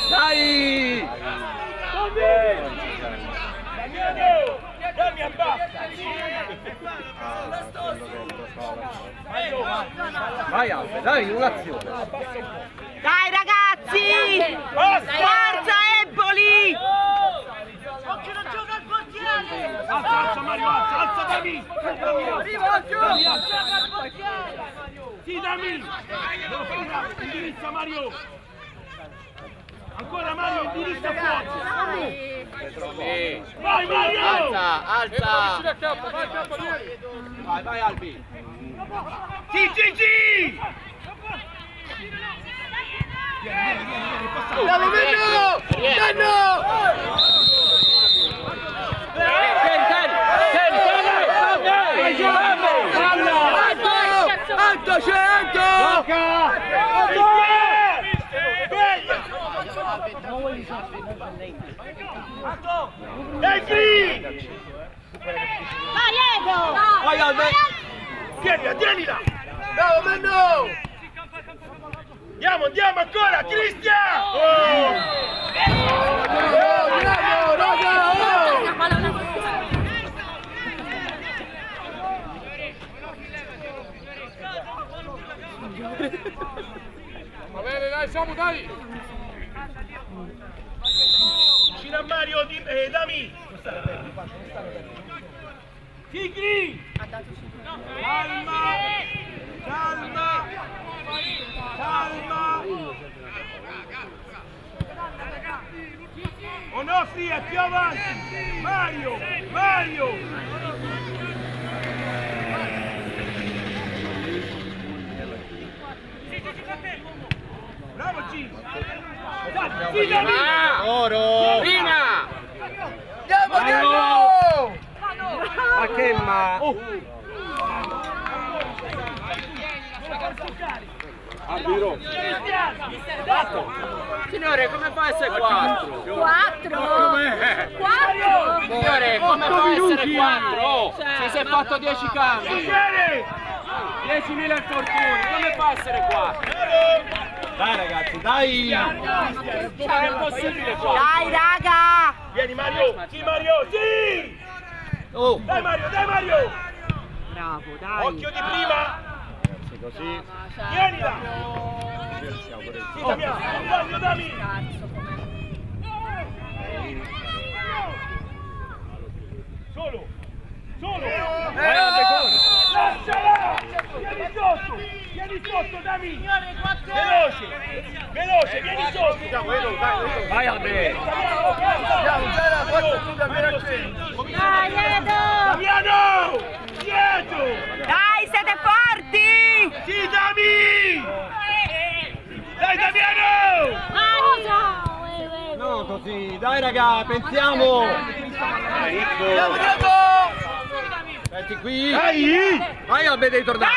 Dai! Dammi abbassa! Vai Albe, dai, un'azione! Dai ragazzi! Forza Empoli! Occhio, non gioca il portiere! Alza Mario, alza Dami! Sì, Dami! Indirizza Mario! Ancora Mario, indirizza fuori! Vai Mario! Alza! Vai Albi! Sì, Gigi! Bravo Menno! Menno! Anto, c'è Anto! Dai, Gri! Vai Edo! Vai Albe! Tienila! Bravo Menno! Andiamo ancora, Cristian! Bravo, raga! Va bene, dai, siamo, dai! Vicino a Mario, Dami! Tigri! Calma! Onofri è più avanti! Mario! Bravo G! Oro! Prima! Andiamo! Ma che ma? Signore, come fa a essere 4? 4? Signore, come fa a essere 4? Se si è fatto 10 cambi! 10.000 infortuni, come fa a essere 4? Dai ragazzi, dai! Non è possibile 4! Dai raga! Vieni Mario! Sì Mario! Sì! Oh! Dai Mario! Bravo, dai! Occhio di prima! Così! Tienila! Sì, Damiano! Dammi! Solo! Lasciala! Vieni sotto, Dami! Veloce, vieni sotto! Vai Albe! Dai Edo! Damiano! Dietro! Dai, siete forti! Sì, Dami! Dai, Damiano! No, così! Dai raga, pensiamo! Andiamo! Senti qui! Dai! Vai Albe, devi tornare!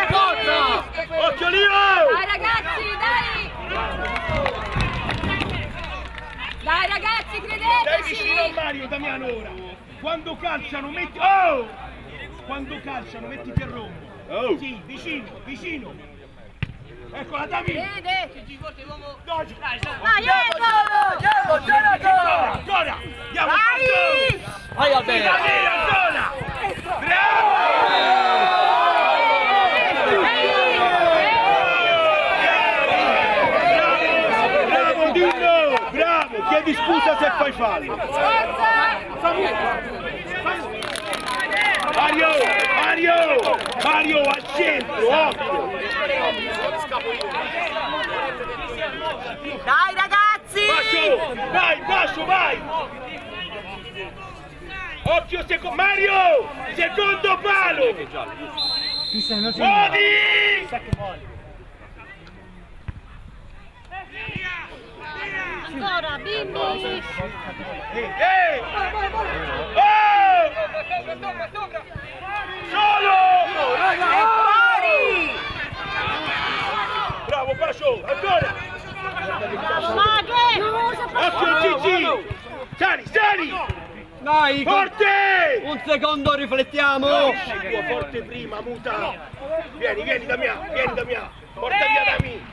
Forza! Occhio Lio! Dai ragazzi, dai ragazzi, credeteci! Dai vicino a Mario, Damiano ora! Quando calciano mettiti a rombo! Sì, vicino! Ecco la Dami! Vede! Vai Edo! Ancora! Andiamo! Vai Albe! Ancora! Bravo! fai fallo. Mario al centro, occhio. Dai ragazzi! Bascio, vai! Occhio, Mario! Secondo palo! Muovi! Ancora, bimbi! Oh! Solo! Fuori! Bravo, Bascio, ancora! Bravo, Maghe! Occhio, Gigi! Sali! Dai! Forte! Un secondo, riflettiamo! Forte prima, muta! Vieni Damiano! Porta via Dami!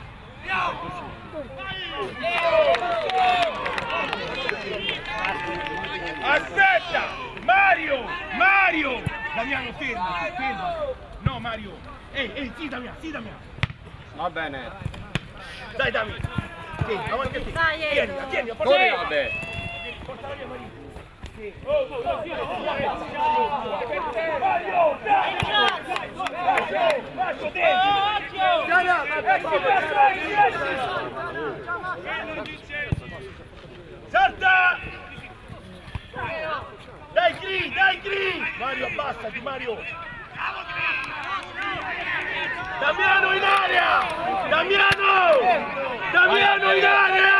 Aspetta! Mario! Damiano, ferma! No, Mario! Ehi, sì, Damiano! Va bene. Dai, Dami! Tieni, avanti a te! Dai, Tieni, Corri, vabbè. portala via, Mario! Salta! Dai Gri! Mario, abbassati, Mario! Damiano in area! Damiano in area!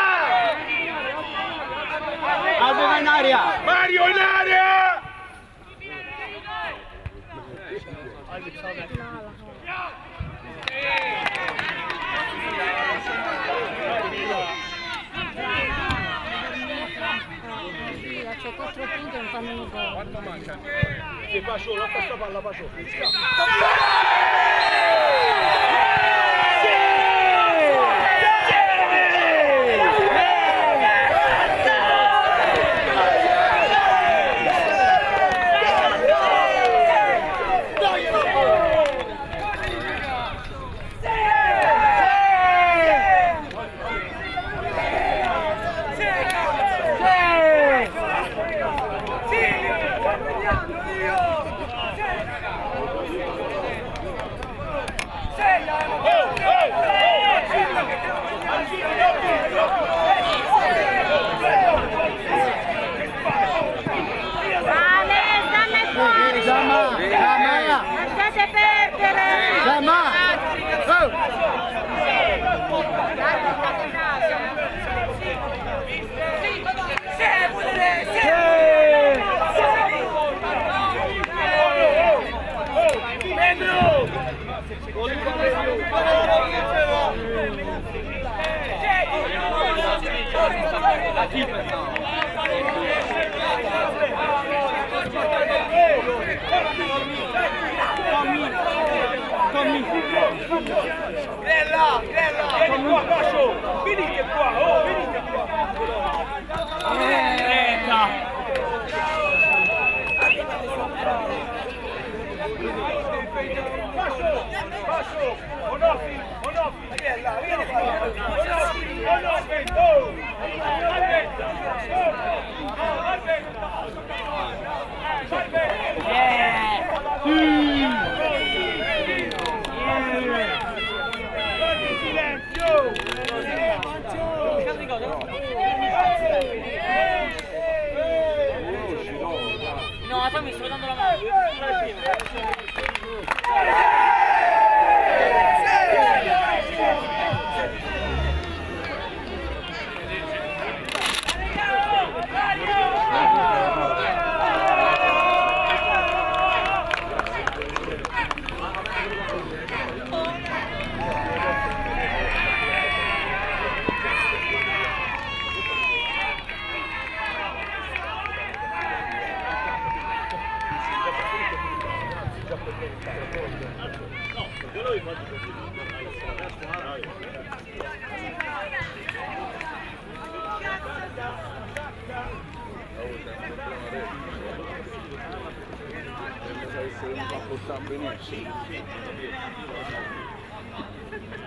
Aveva in aria! Mario in area! C'è 4 punti e non fanno un gol. Quanto manca? Sì, Pascio, lotta sta palla, Pascio. Lasciate perdere! Grella! Vieni qua, Pascio! Venite qua! Pascio! Onofri! Grella! Vieni qua! No, fammi, sto dando la mano. Non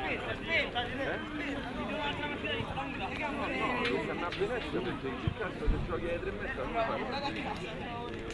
è una benessere perché il cazzo se giochi alle 3 e mezza non fa.